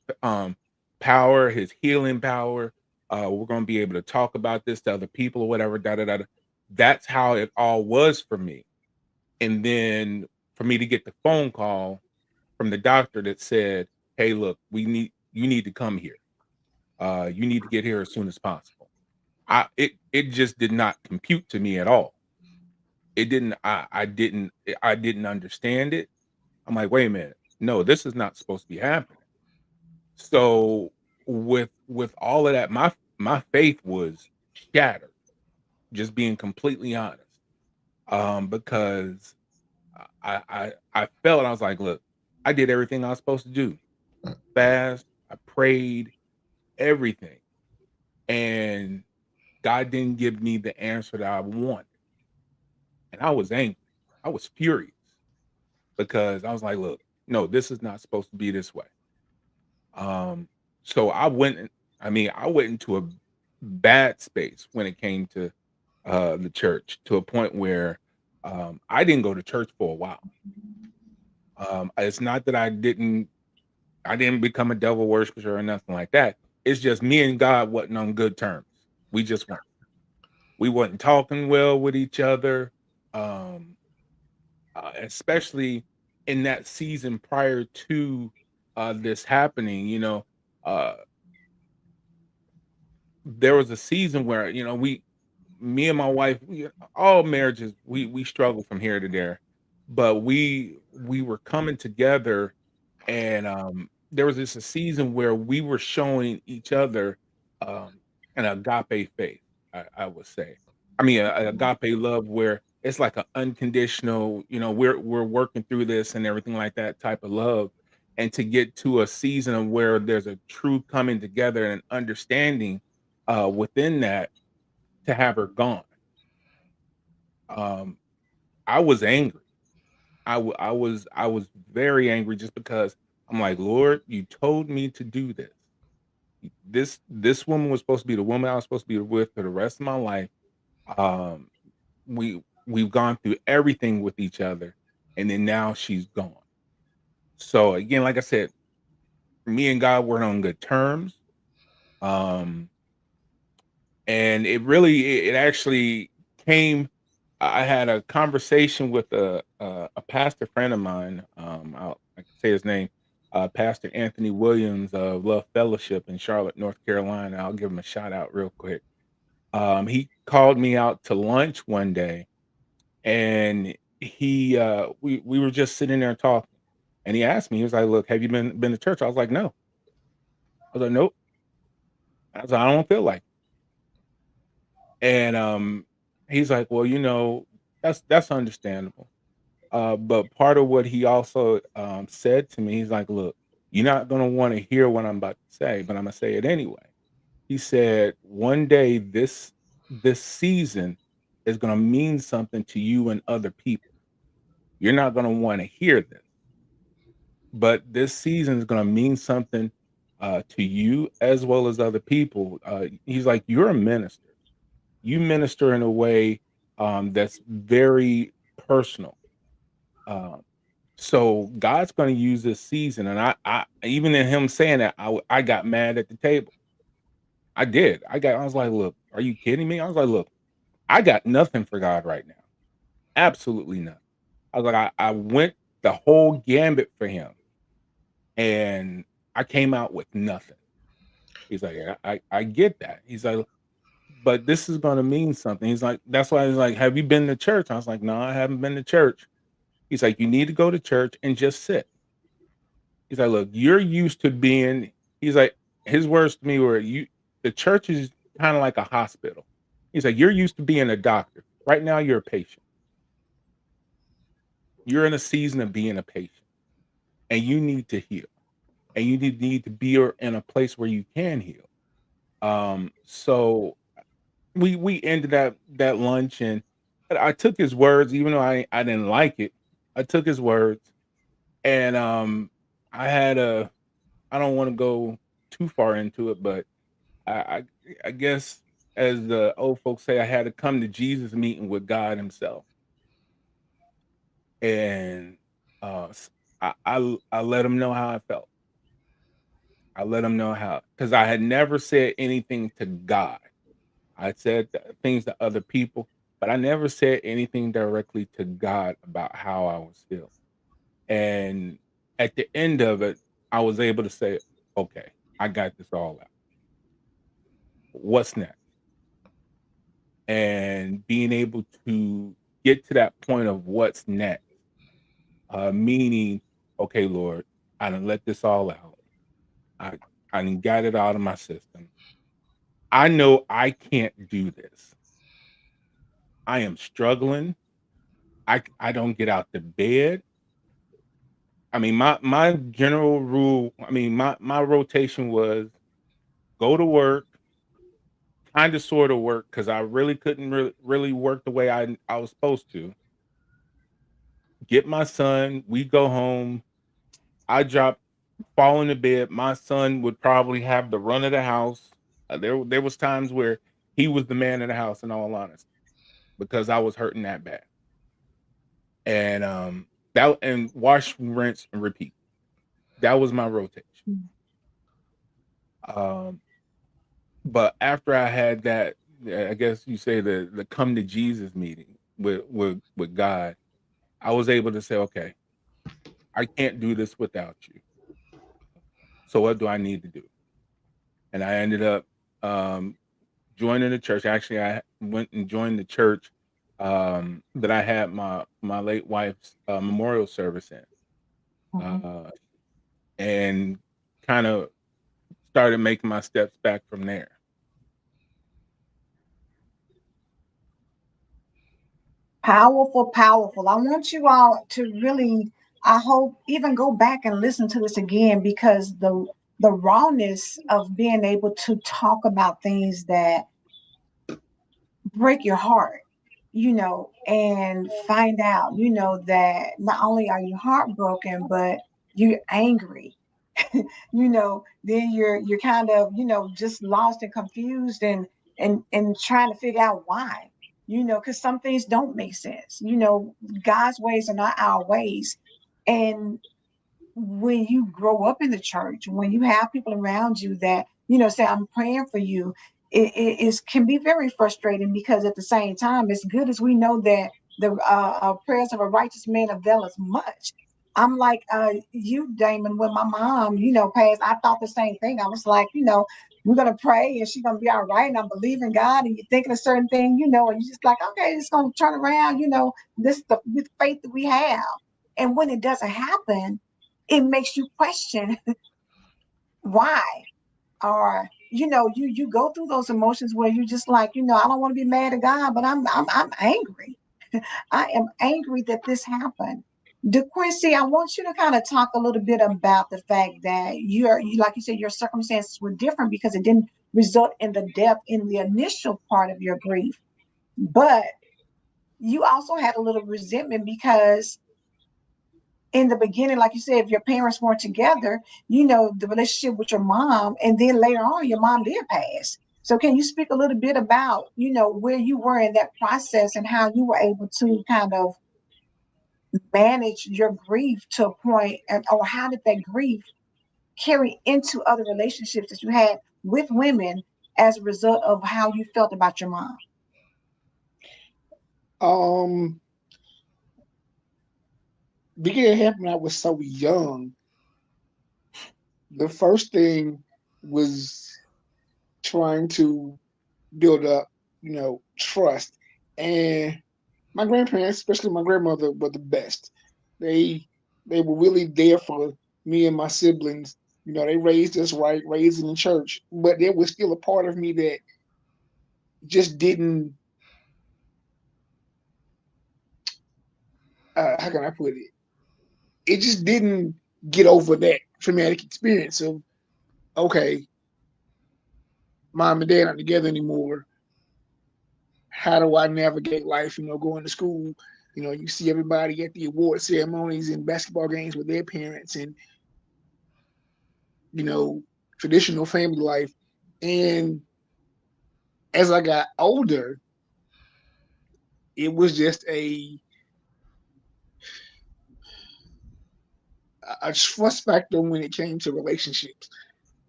power, his healing power. We're going to be able to talk about this to other people or whatever, da da da. Da. That's how it all was for me. And then for me to get the phone call from the doctor that said, hey, look, you need to come here. You need to get here as soon as possible. It just did not compute to me at all. It didn't. I didn't understand it. I'm like, wait a minute, no, this is not supposed to be happening. So with all of that, my faith was shattered. Just being completely honest, because I felt, I was like, look, I did everything I was supposed to do. Fast, I prayed, everything, and God didn't give me the answer that I wanted, and I was angry. I was furious because I was like, look, no, this is not supposed to be this way. Um, so I went into a bad space when it came to the church, to a point where I didn't go to church for a while. It's not that I didn't become a devil worshiper or nothing like that. It's just me and God wasn't on good terms. We just weren't. We wasn't talking well with each other. Um, Especially in that season prior to this happening. Uh, there was a season where, me and my wife, all marriages, we struggle from here to there, but we were coming together, and there was this a season where we were showing each other um, an agape faith, I would say. I mean, a agape love where it's like an unconditional, we're working through this and everything like that type of love, and to get to a season of where there's a true coming together and understanding within that, to have her gone. Um, I was angry. I was very angry, just because I'm like, Lord, you told me to do this. This woman was supposed to be the woman I was supposed to be with for the rest of my life. Um, we've gone through everything with each other, and then now she's gone. So again, like I said, me and God weren't on good terms. Um, and it actually came. I had a conversation with a pastor friend of mine. I can say his name, Pastor Anthony Williams of Love Fellowship in Charlotte, North Carolina. I'll give him a shout out real quick. He called me out to lunch one day, and we were just sitting there talking, and he asked me, he was like, "Look, have you been to church?" I was like, "No." I was like, "Nope." I was like, "I don't feel like." And he's like, "Well, that's understandable." But part of what he also said to me, he's like, "Look, you're not gonna want to hear what I'm about to say, but I'm gonna say it anyway." He said, "One day this season is gonna mean something to you and other people. You're not gonna want to hear this, but this season is gonna mean something to you as well as other people. He's like, you're a minister. You minister in a way that's very personal. Um, so God's going to use this season, and I even in him saying that, I got mad at the table. I did. I was like, look, are you kidding me? I was like, look, I got nothing for God right now. Absolutely nothing. I was like, I went the whole gambit for him, and I came out with nothing. He's like, I get that. He's like, but this is going to mean something. He's like, that's why he's like, have you been to church? I was like, no, I haven't been to church. He's like, you need to go to church and just sit. He's like, look, you're used to being, he's like, his words to me were, the church is kind of like a hospital. He's like, you're used to being a doctor. Right now, you're a patient. You're in a season of being a patient, and you need to heal, and you need to be in a place where you can heal. So we ended that lunch, and I took his words, even though I didn't like it. I took his words, and I had I don't want to go too far into it, but I, I I guess as the old folks say, I had a come to Jesus meeting with God Himself, and I let Him know how I felt. I let Him know how, because I had never said anything to God. I said things to other people, but I never said anything directly to God about how I was feeling. And at the end of it, I was able to say, okay, I got this all out. What's next? And being able to get to that point of what's next, meaning, okay, Lord, I done let this all out. I I done got it out of my system. I know I can't do this. I am struggling. I don't get out the bed. I mean, my general rule, I mean, my rotation was go to work, kind of sort of work, because I really couldn't really work the way I was supposed to. Get my son, we go home, I drop, fall into bed. My son would probably have the run of the house. There was times where he was the man of the house, in all honesty, because I was hurting that bad. And that, and wash, rinse, and repeat. That was my rotation. Um, but after I had that, I guess you say the come to Jesus meeting with God, I was able to say, okay, I can't do this without you. So what do I need to do? And I ended up um, joining the church. Actually, I went and joined the church that I had my late wife's memorial service in, Mhm. uh, and kind of started making my steps back from there. Powerful, powerful. I want you all to really, I hope, even go back and listen to this again, because the rawness of being able to talk about things that break your heart, and find out, that not only are you heartbroken, but you're angry. Then you're kind of, just lost and confused, and trying to figure out why, because some things don't make sense. God's ways are not our ways. And when you grow up in the church, when you have people around you that, say, I'm praying for you, can be very frustrating, because at the same time, as good as we know that the prayers of a righteous man availeth much. I'm like you, Damon, when my mom, passed, I thought the same thing. I was like, we're gonna pray and she's gonna be all right, and I'm believing God, and you're thinking a certain thing, and you're just like, okay, it's gonna turn around, this is the with faith that we have. And when it doesn't happen, it makes you question why. Or you go through those emotions where you're just like, I don't want to be mad at God, but I'm angry. I am angry that this happened. DeQuincy, I want you to kind of talk a little bit about the fact that like you said, your circumstances were different because it didn't result in the depth in the initial part of your grief, but you also had a little resentment because in the beginning, like you said, if your parents weren't together, you know, the relationship with your mom, and then later on, your mom did pass. So can you speak a little bit about, you know, where you were in that process and how you were able to kind of manage your grief to a point, and or how did that grief carry into other relationships that you had with women as a result of how you felt about your mom? Um, because it happened when I was so young. The first thing was trying to build up, trust. And my grandparents, especially my grandmother, were the best. They they were really there for me and my siblings. They raised us right, raised in the church, but there was still a part of me that just didn't. How can I put it? It just didn't get over that traumatic experience of, okay, mom and dad aren't together anymore. How do I navigate life? Going to school. You see everybody at the award ceremonies and basketball games with their parents, and you know traditional family life. And as I got older, it was just a trust factor when it came to relationships,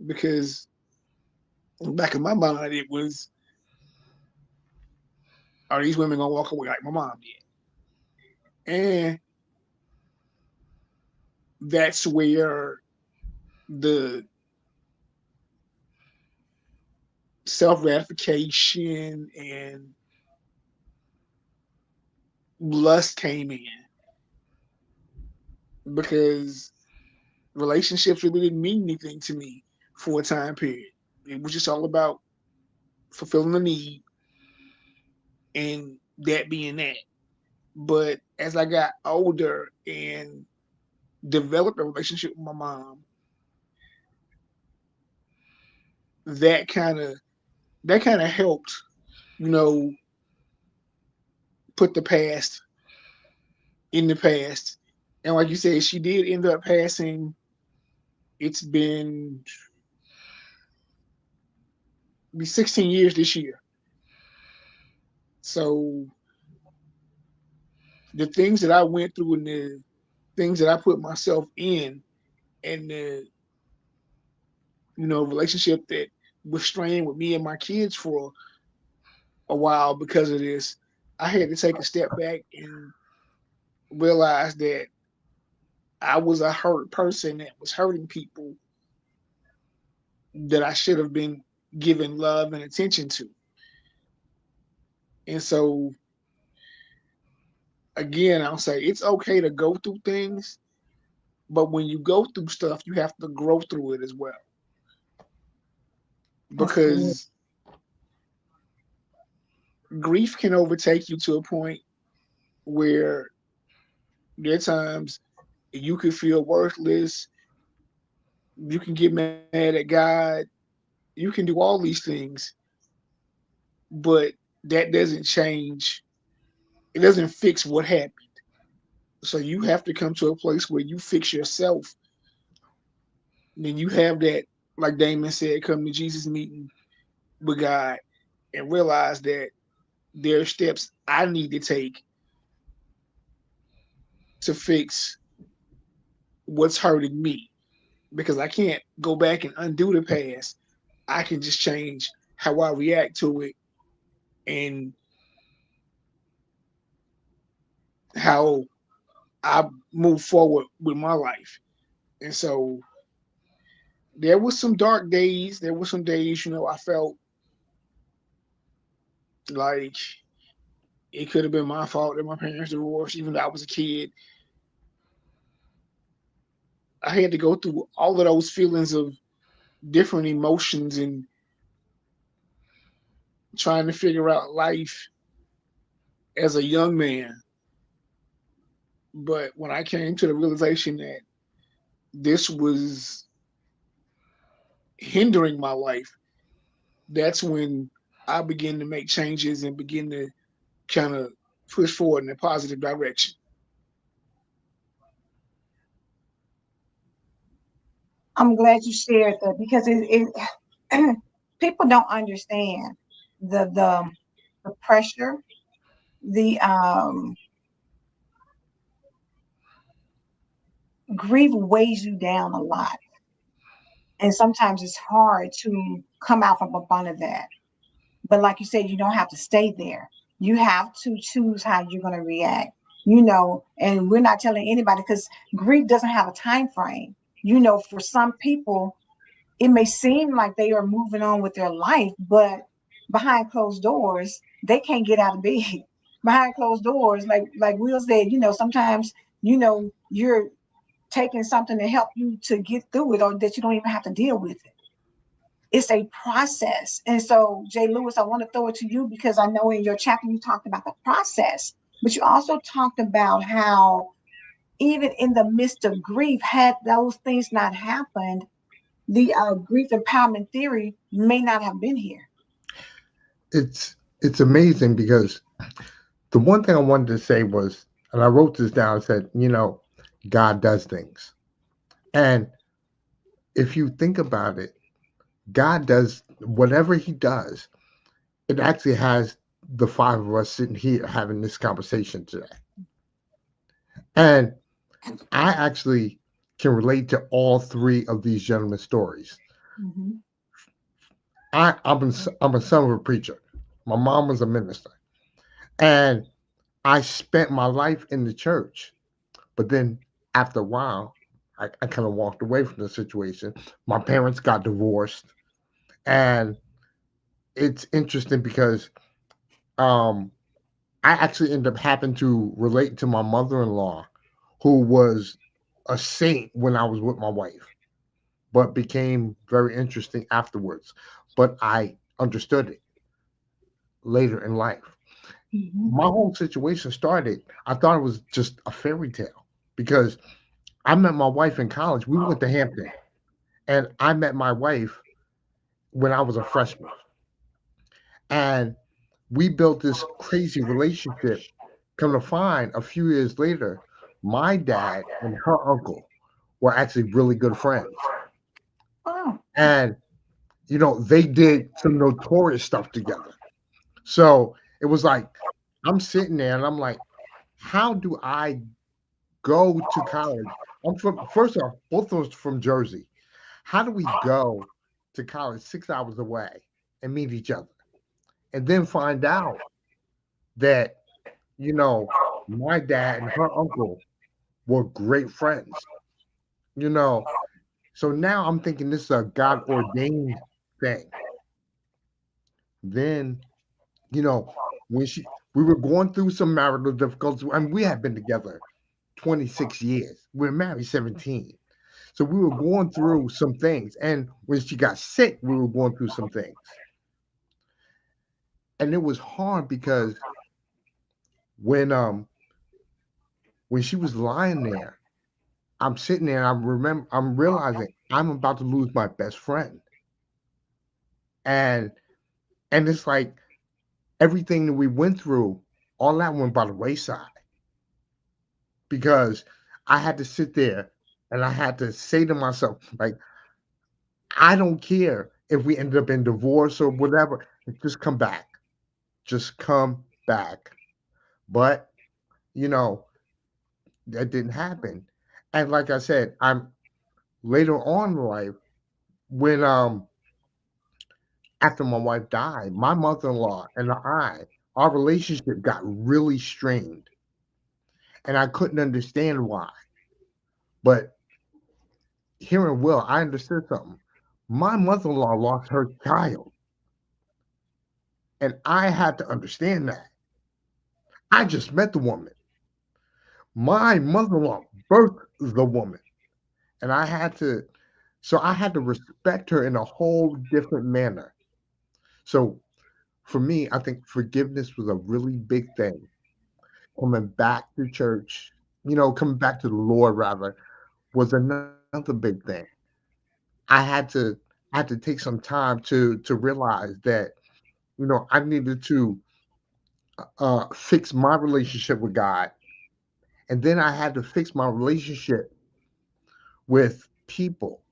because back in my mind it was, are these women gonna walk away like my mom did? And that's where the self gratification and lust came in, because relationships really didn't mean anything to me for a time period. It was just all about fulfilling the need and that being that. But as I got older and developed a relationship with my mom, that kind of helped, you know, put the past in the past. And like you said, she did end up passing. It's been be 16 years this year. So the things that I went through and the things that I put myself in, and the relationship that was strained with me and my kids for a while because of this, I had to take a step back and realize that I was a hurt person that was hurting people that I should have been giving love and attention to. And so again, I'll say it's okay to go through things, but when you go through stuff, you have to grow through it as well. That's good. Because grief can overtake you to a point where there are times you can feel worthless, you can get mad at God, you can do all these things, but that doesn't change, it doesn't fix what happened. So you have to come to a place where you fix yourself. Then you have that, like Damon said, come to Jesus meeting with God and realize that there are steps I need to take to fix what's hurting me, because I can't go back and undo the past. I can just change how I react to it and how I move forward with my life. And so there was some dark days. There were some days, I felt like it could have been my fault that my parents divorced, even though I was a kid. I had to go through all of those feelings of different emotions and trying to figure out life as a young man. But when I came to the realization that this was hindering my life, that's when I began to make changes and begin to kind of push forward in a positive direction. I'm glad you shared that because it people don't understand the pressure, the grief weighs you down a lot, and sometimes it's hard to come out from up under that. But like you said, you don't have to stay there. You have to choose how you're going to react. And we're not telling anybody because grief doesn't have a time frame. For some people, it may seem like they are moving on with their life, but behind closed doors, they can't get out of bed. Behind closed doors, like Will said, sometimes you're taking something to help you to get through it, or that you don't even have to deal with it. It's a process. And so, Jay Lewis, I want to throw it to you because I know in your chapter you talked about the process, but you also talked about how even in the midst of grief, had those things not happened, the grief empowerment theory may not have been here. It's amazing because the one thing I wanted to say was, and I wrote this down, I said, God does things. And if you think about it, God does whatever he does. It actually has the five of us sitting here having this conversation today. And I actually can relate to all three of these gentlemen's stories. Mm-hmm. I'm a son of a preacher. My mom was a minister. And I spent my life in the church. But then after a while, I kind of walked away from the situation. My parents got divorced. And it's interesting because um, I actually ended up having to relate to my mother-in-law, who was a saint when I was with my wife, but became very interesting afterwards. But I understood it later in life. Mm-hmm. My whole situation started, I thought it was just a fairy tale because I met my wife in college. We went to Hampton, and I met my wife when I was a freshman. And we built this crazy relationship. Come to find, a few years later, my dad and her uncle were actually really good friends. Oh. And, they did some notorious stuff together. So it was like, I'm sitting there and I'm like, how do I go to college? First off, both of us from Jersey. How do we go to college 6 hours away and meet each other? And then find out that, you know, my dad and her uncle were great friends, you know. So now I'm thinking this is a God ordained thing. Then, you know, when we were going through some marital difficulties, and we had been together 26 years. We were married 17. So we were going through some things. And when she got sick, we were going through some things. And it was hard because when um when she was lying there, I'm sitting there and I'm realizing I'm about to lose my best friend. And it's like everything that we went through, all that went by the wayside because I had to sit there and I had to say to myself, like, I don't care if we ended up in divorce or whatever, just come back. Just come back. But, you know, that didn't happen. And like I said, I'm later on in life when after my wife died, my mother-in-law and our relationship got really strained. And I couldn't understand why. But hearing Will, I understood something. My mother-in-law lost her child, and I had to understand that. I just met the woman. My mother-in-law birthed the woman, and I had to respect her in a whole different manner. So for me, I think forgiveness was a really big thing. Coming back to church, coming back to the Lord rather, was another big thing. I had to I had to take some time to realize that I needed to fix my relationship with God, and then I had to fix my relationship with people.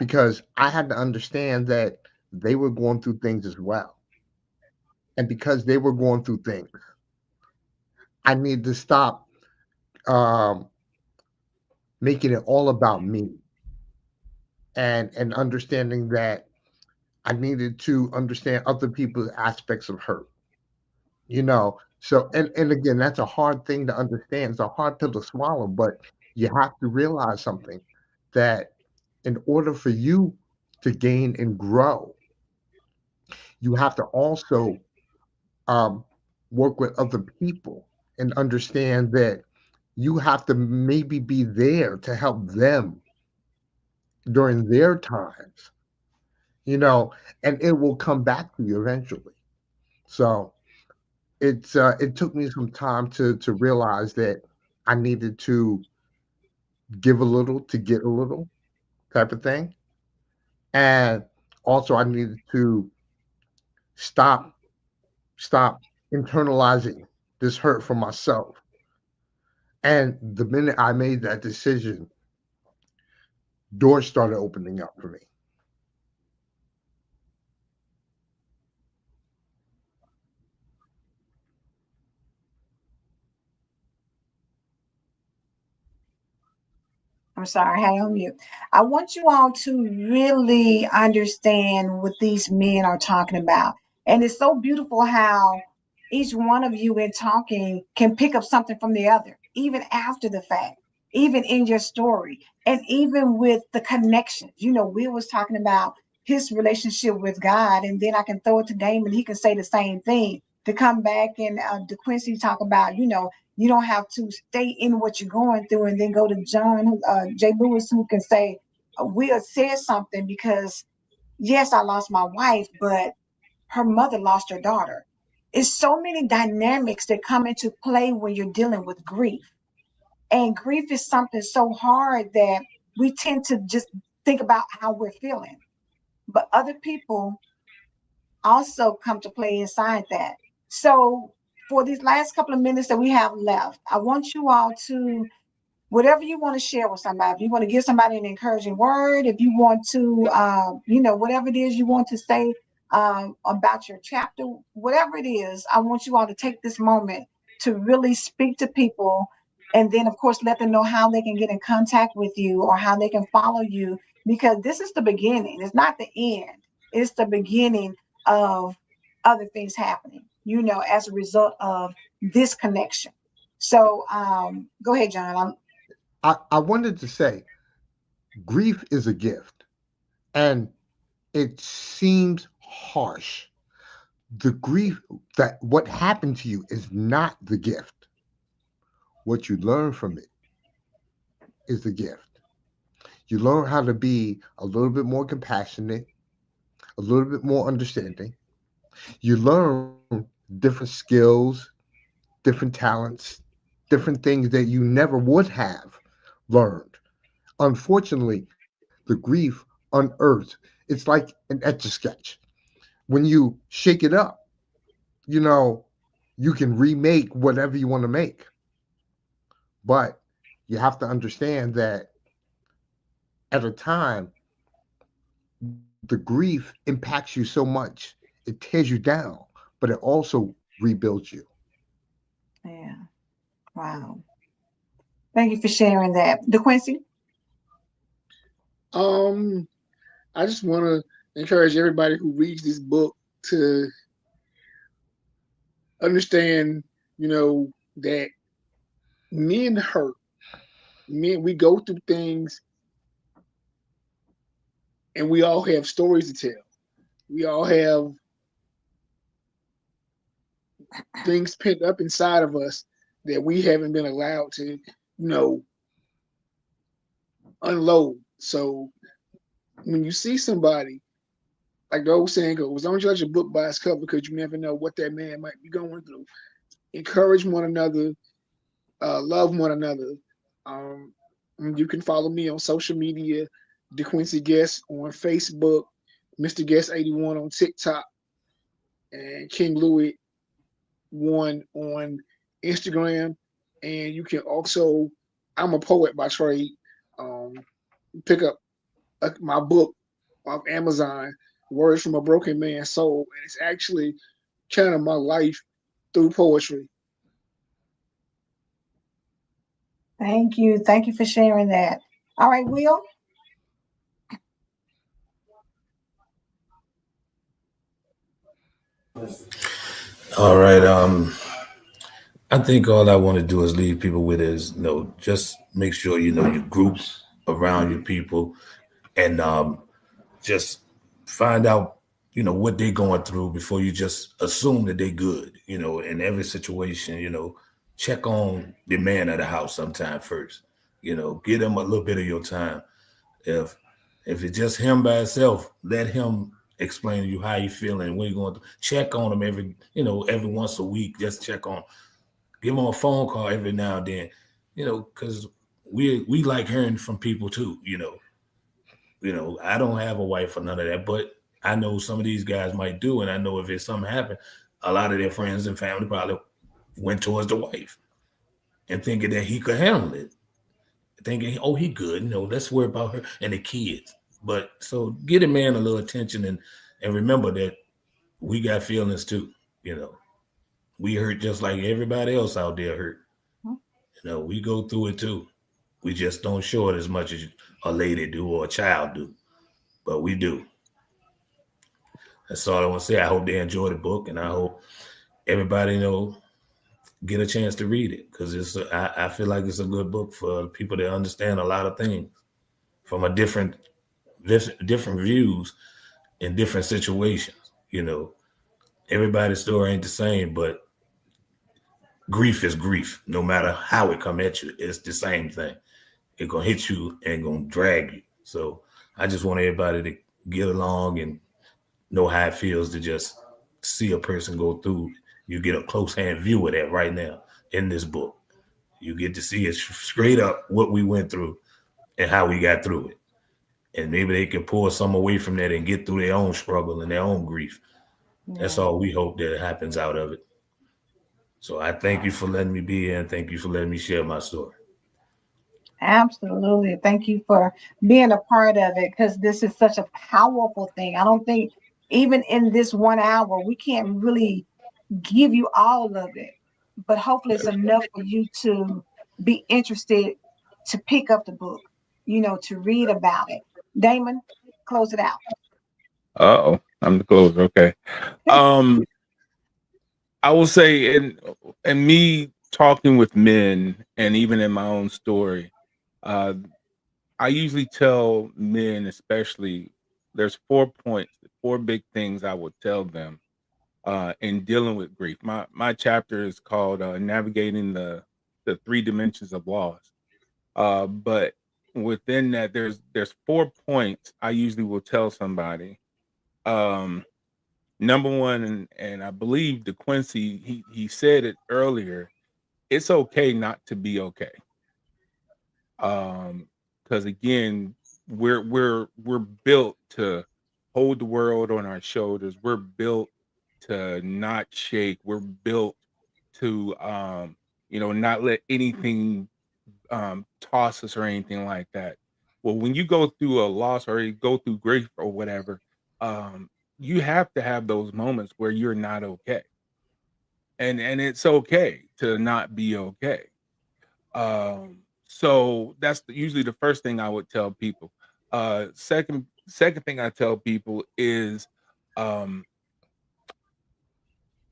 because I had to understand that they were going through things as well. And because they were going through things, I needed to stop um, making it all about me, and understanding that I needed to understand other people's aspects of hurt. So and again, that's a hard thing to understand. It's a hard pill to swallow, but you have to realize something, that in order for you to gain and grow, you have to also um, work with other people and understand that you have to maybe be there to help them during their times, you know, and it will come back to you eventually. So it took me some time to realize that I needed to give a little to get a little type of thing. And also I needed to stop stop internalizing this hurt for myself. And the minute I made that decision, doors started opening up for me. I'm sorry, I on mute. I want you all to really understand what these men are talking about. And it's so beautiful how each one of you in talking can pick up something from the other, even after the fact, even in your story, and even with the connections. Will was talking about his relationship with God, and then I can throw it to Damon, he can say the same thing. To come back and DeQuincy talk about, you don't have to stay in what you're going through, and then go to John, J. Lewis, who can say, Will said something because, yes, I lost my wife, but her mother lost her daughter. It's so many dynamics that come into play when you're dealing with grief. And grief is something so hard that we tend to just think about how we're feeling. But other people also come to play inside that. So, for these last couple of minutes that we have left, I want you all to, whatever you want to share with somebody, if you want to give somebody an encouraging word, if you want to, whatever it is you want to say about your chapter, whatever it is, I want you all to take this moment to really speak to people. And then, of course, let them know how they can get in contact with you or how they can follow you, because this is the beginning. It's not the end, it's the beginning of other things happening, as a result of this connection. So go ahead, John. I wanted to say grief is a gift, and it seems harsh. The grief, that what happened to you is not the gift. What you learn from it is the gift. You learn how to be a little bit more compassionate, a little bit more understanding. You learn different skills, different talents, different things that you never would have learned. Unfortunately, the grief unearths. It's like an etch a sketch. When you shake it up, you know, you can remake whatever you want to make. But you have to understand that at a time, the grief impacts you so much, it tears you down, but it also rebuilds you. Yeah. Wow. Thank you for sharing that. DeQuincy? Um, I just want to encourage everybody who reads this book to understand, that men hurt. Men, we go through things, and we all have stories to tell. We all have things pent up inside of us that we haven't been allowed to, unload. So when you see somebody, like the old saying goes, don't judge a book by its cover, because you never know what that man might be going through. Encourage one another, love one another. Um, you can follow me on social media, DeQuincy Guest on Facebook, Mr. Guest 81 on TikTok, and King Louis 1 on Instagram. And you can also, I'm a poet by trade. Pick up my book off Amazon, Words from a Broken Man's Soul, and it's actually kind of my life through poetry. Thank you. Thank you for sharing that. All right, Will. All right. I think all I want to do is leave people with is, just make sure you know your groups around your people, and just find out, what they're going through before you just assume that they're good. In every situation, check on the man of the house sometime first. Give them a little bit of your time. If if it's just him by himself, let him explain to you how you feeling, what you going to check on him every once a week. Just check on, give him a phone call every now and then, because we like hearing from people too. I don't have a wife or none of that, but I know some of these guys might do, and I know if it's something happen, a lot of their friends and family probably went towards the wife and thinking that he could handle it, thinking, oh, he good, let's worry about her and the kids. But so get a man a little attention, and remember that we got feelings too. You know, we hurt just like everybody else out there hurt. We go through it too. We just don't show it as much as a lady do or a child do, but we do. That's all I want to say. I hope they enjoy the book, and I hope everybody get a chance to read it, because I feel like it's a good book for people that understand a lot of things from a different views in different situations. Everybody's story ain't the same, but grief is grief. No matter how it come at you, it's the same thing. It's gonna hit you and gonna drag you. So I just want everybody to get along and know how it feels to just see a person go through. You get a close hand view of that right now in this book. You get to see it straight up what we went through and how we got through it. And maybe they can pull some away from that and get through their own struggle and their own grief. That's Yeah. all we hope that happens out of it. So I thank you for letting me be here, and thank you for letting me share my story. Absolutely. Thank you for being a part of it, because this is such a powerful thing. I don't think even in this 1 hour, we can't really give you all of it, but hopefully it's enough for you to be interested to pick up the book, to read about it. Damon, close it out. Oh, I'm the closer. Okay. Um, I will say, in me talking with men, and even in my own story, uh, I usually tell men, especially, there's 4 points, 4 big things I would tell them in dealing with grief. My chapter is called "Navigating the 3 dimensions of loss." But within that, there's 4 points I usually will tell somebody. Um, Number one, and I believe DeQuincy, he said it earlier. It's okay not to be okay. Because again, we're built to hold the world on our shoulders. We're built to not shake. We're built to not let anything toss us or anything like that. Well, when you go through a loss or you go through grief or whatever, um, you have to have those moments where you're not okay, and it's okay to not be okay. So that's usually the first thing I would tell people. Second thing I tell people is, um,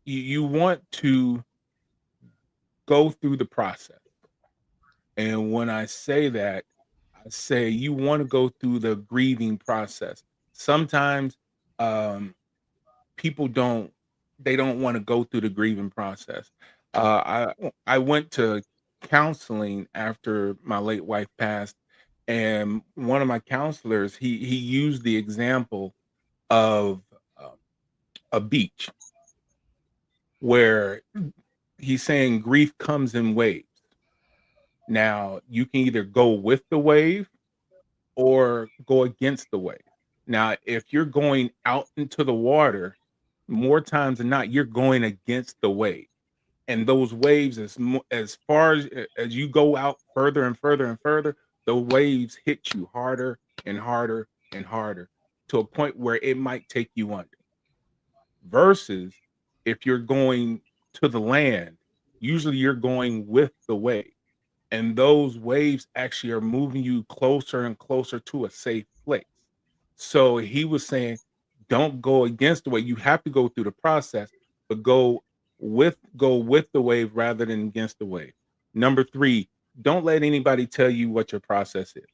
you want to go through the process. And when I say that, I say you want to go through the grieving process. Sometimes people don't want to go through the grieving process. I went to counseling after my late wife passed, and one of my counselors he used the example of uh, a beach where he's saying grief comes in waves. Now you can either go with the wave or go against the wave. Now, if you're going out into the water, more times than not, you're going against the wave. And those waves, as far as you go out further and further and further, the waves hit you harder and harder. and harder to a point where it might take you under. Versus if you're going to the land, usually you're going with the wave. And those waves actually are moving you closer and closer to a safe place. So he was saying, don't go against the wave. You have to go through the process, but go with the wave rather than against the wave. Number three, don't let anybody tell you what your process is.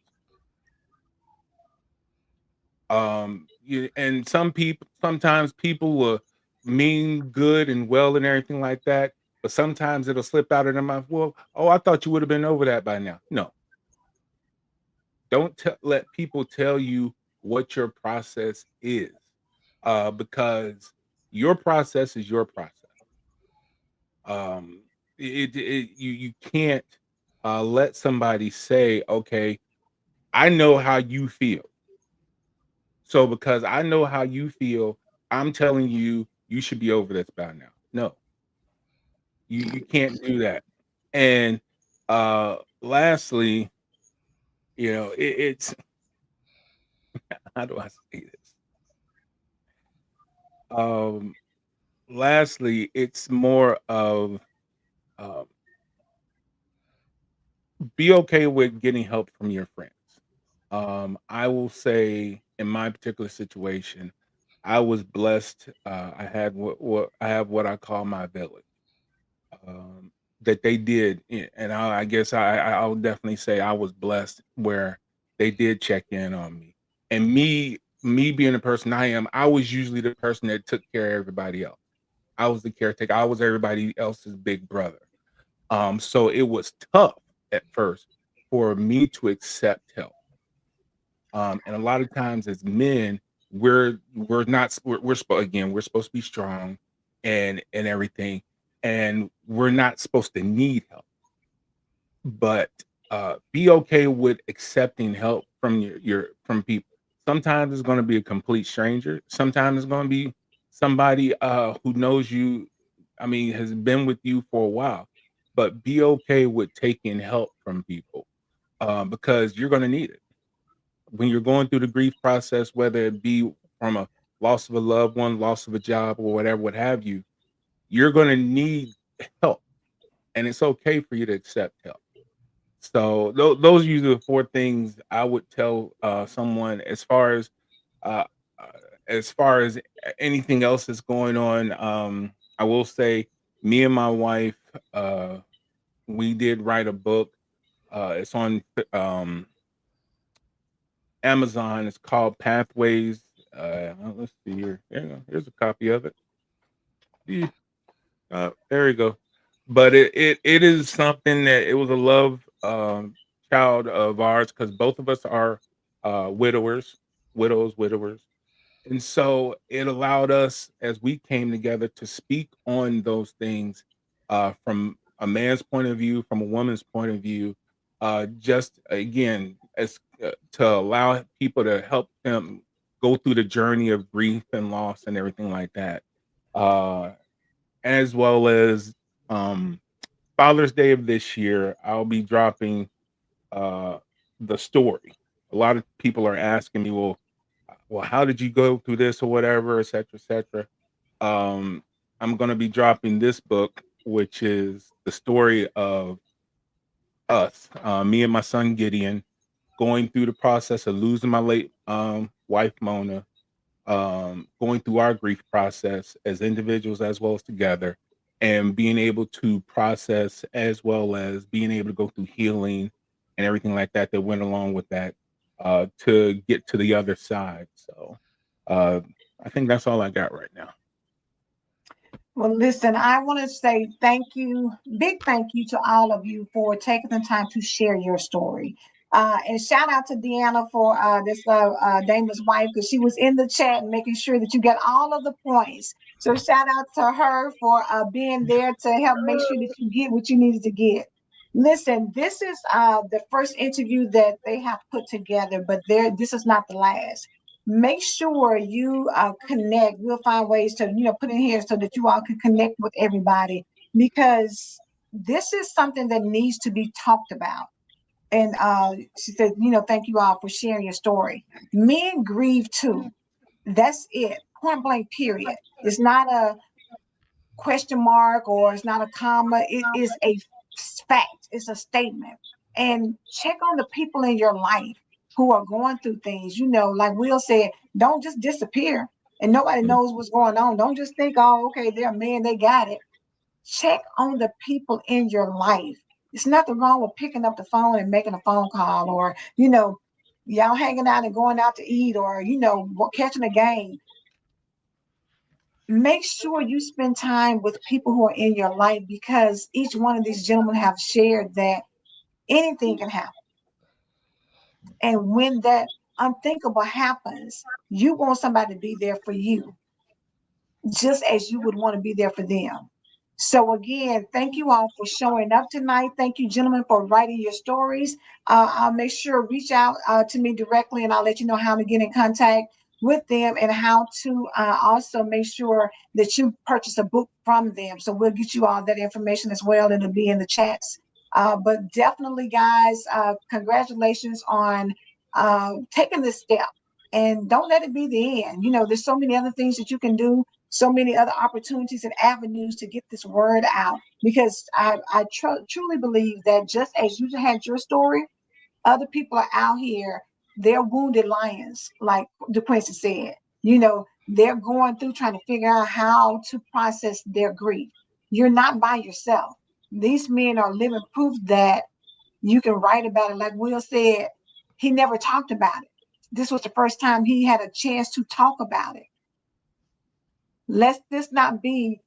And sometimes people will mean good and well and everything like that, but sometimes it'll slip out of their mouth. Well, oh, I thought you would have been over that by now. No, don't let people tell you what your process is, because your process is your process. Um, you can't let somebody say, okay, I know how you feel. So because I know how you feel, I'm telling you you should be over this by now. No, you can't do that. And lastly, it's how do I say this? Um, lastly, it's more of um, be okay with getting help from your friends. I will say in my particular situation, I was blessed. I had what I have what I call my village. um, that they did, and I guess I'll definitely say I was blessed where they did check in on me. And me being the person I am, I was usually the person that took care of everybody else. I was the caretaker. I was everybody else's big brother. So it was tough at first for me to accept help. And a lot of times as men, we're not again, we're supposed to be strong and everything, and we're not supposed to need help. But be okay with accepting help from your from people. Sometimes it's going to be a complete stranger. Sometimes it's going to be somebody who knows you. I mean, has been with you for a while. But be okay with taking help from people, because you're going to need it when you're going through the grief process, whether it be from a loss of a loved one, loss of a job, or whatever, what have you. You're going to need help, and it's okay for you to accept help. So those are usually the four things I would tell someone uh, uh, as far as anything else that's going on. I will say, me and my wife, uh, we did write a book. It's on Amazon. It's called Pathways. Let's see here. There you go. Here's a copy of it. Yeah, there you go. But it is something that it was a love child of ours because both of us are widowers, and so it allowed us as we came together to speak on those things from a man's point of view, from a woman's point of view, just again as to allow people to help them go through the journey of grief and loss and everything like that, uh, as well as um, Father's Day of this year. I'll be dropping uh, the story. A lot of people are asking me, well, how did you go through this or whatever, et cetera, et cetera. Um, I'm going to be dropping this book, which is the story of us, me and my son Gideon, going through the process of losing my late wife Mona, going through our grief process as individuals as well as together, and being able to process as well as being able to go through healing and everything like that that went along with that, to get to the other side. So uh, I think that's all I got right now. Well, listen, I want to say thank you, big thank you to all of you for taking the time to share your story. And shout out to Deanna for this Damon's wife, because she was in the chat and making sure that you get all of the points. So shout out to her for being there to help make sure that you get what you needed to get. Listen, this is the first interview that they have put together, but this is not the last. Make sure you connect. We'll find ways to put in here so that you all can connect with everybody, because this is something that needs to be talked about. And she said, thank you all for sharing your story. Men grieve too. That's it. Point blank, period. It's not a question mark or it's not a comma. It is a fact. It's a statement. And check on the people in your life who are going through things. Like Will said, don't just disappear and nobody knows what's going on. Don't just think, oh, okay, they're a man, they got it. Check on the people in your life. It's nothing wrong with picking up the phone and making a phone call, or y'all hanging out and going out to eat, or catching a game. Make sure you spend time with people who are in your life, because each one of these gentlemen have shared that anything can happen. And when that unthinkable happens, you want somebody to be there for you, just as you would want to be there for them. So again, thank you all for showing up tonight. Thank you, gentlemen, for writing your stories. I'll make sure reach out to me directly, and I'll let you know how to get in contact with them and how to also make sure that you purchase a book from them. So we'll get you all that information as well, and it'll be in the chats. But definitely, guys, congratulations on taking this step. And don't let it be the end. There's so many other things that you can do, so many other opportunities and avenues to get this word out, because I truly believe that just as you had your story, other people are out here, they're wounded lions, like DeQuincy said. They're going through trying to figure out how to process their grief. You're not by yourself. These men are living proof that you can write about it. Like Will said, he never talked about it. This was the first time he had a chance to talk about it. Let this not be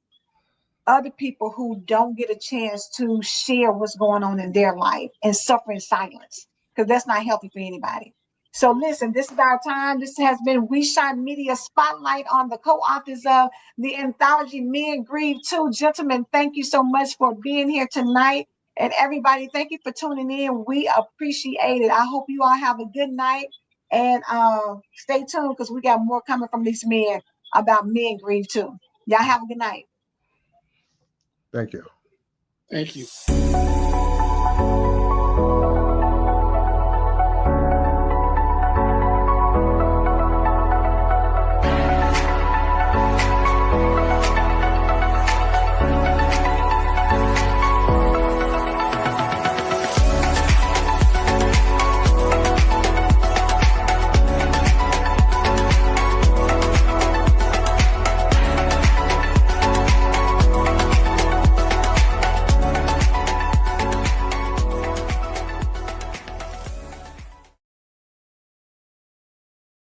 other people who don't get a chance to share what's going on in their life and suffer in silence, because that's not healthy for anybody. So listen, this is our time. This has been We Shine Media Spotlight on the co-authors of the anthology Men Grieve Too. Gentlemen, thank you so much for being here tonight. And everybody, thank you for tuning in. We appreciate it. I hope you all have a good night, and stay tuned, because we got more coming from these men about Men Grieve Too. Y'all have a good night. Thank you. Thank you.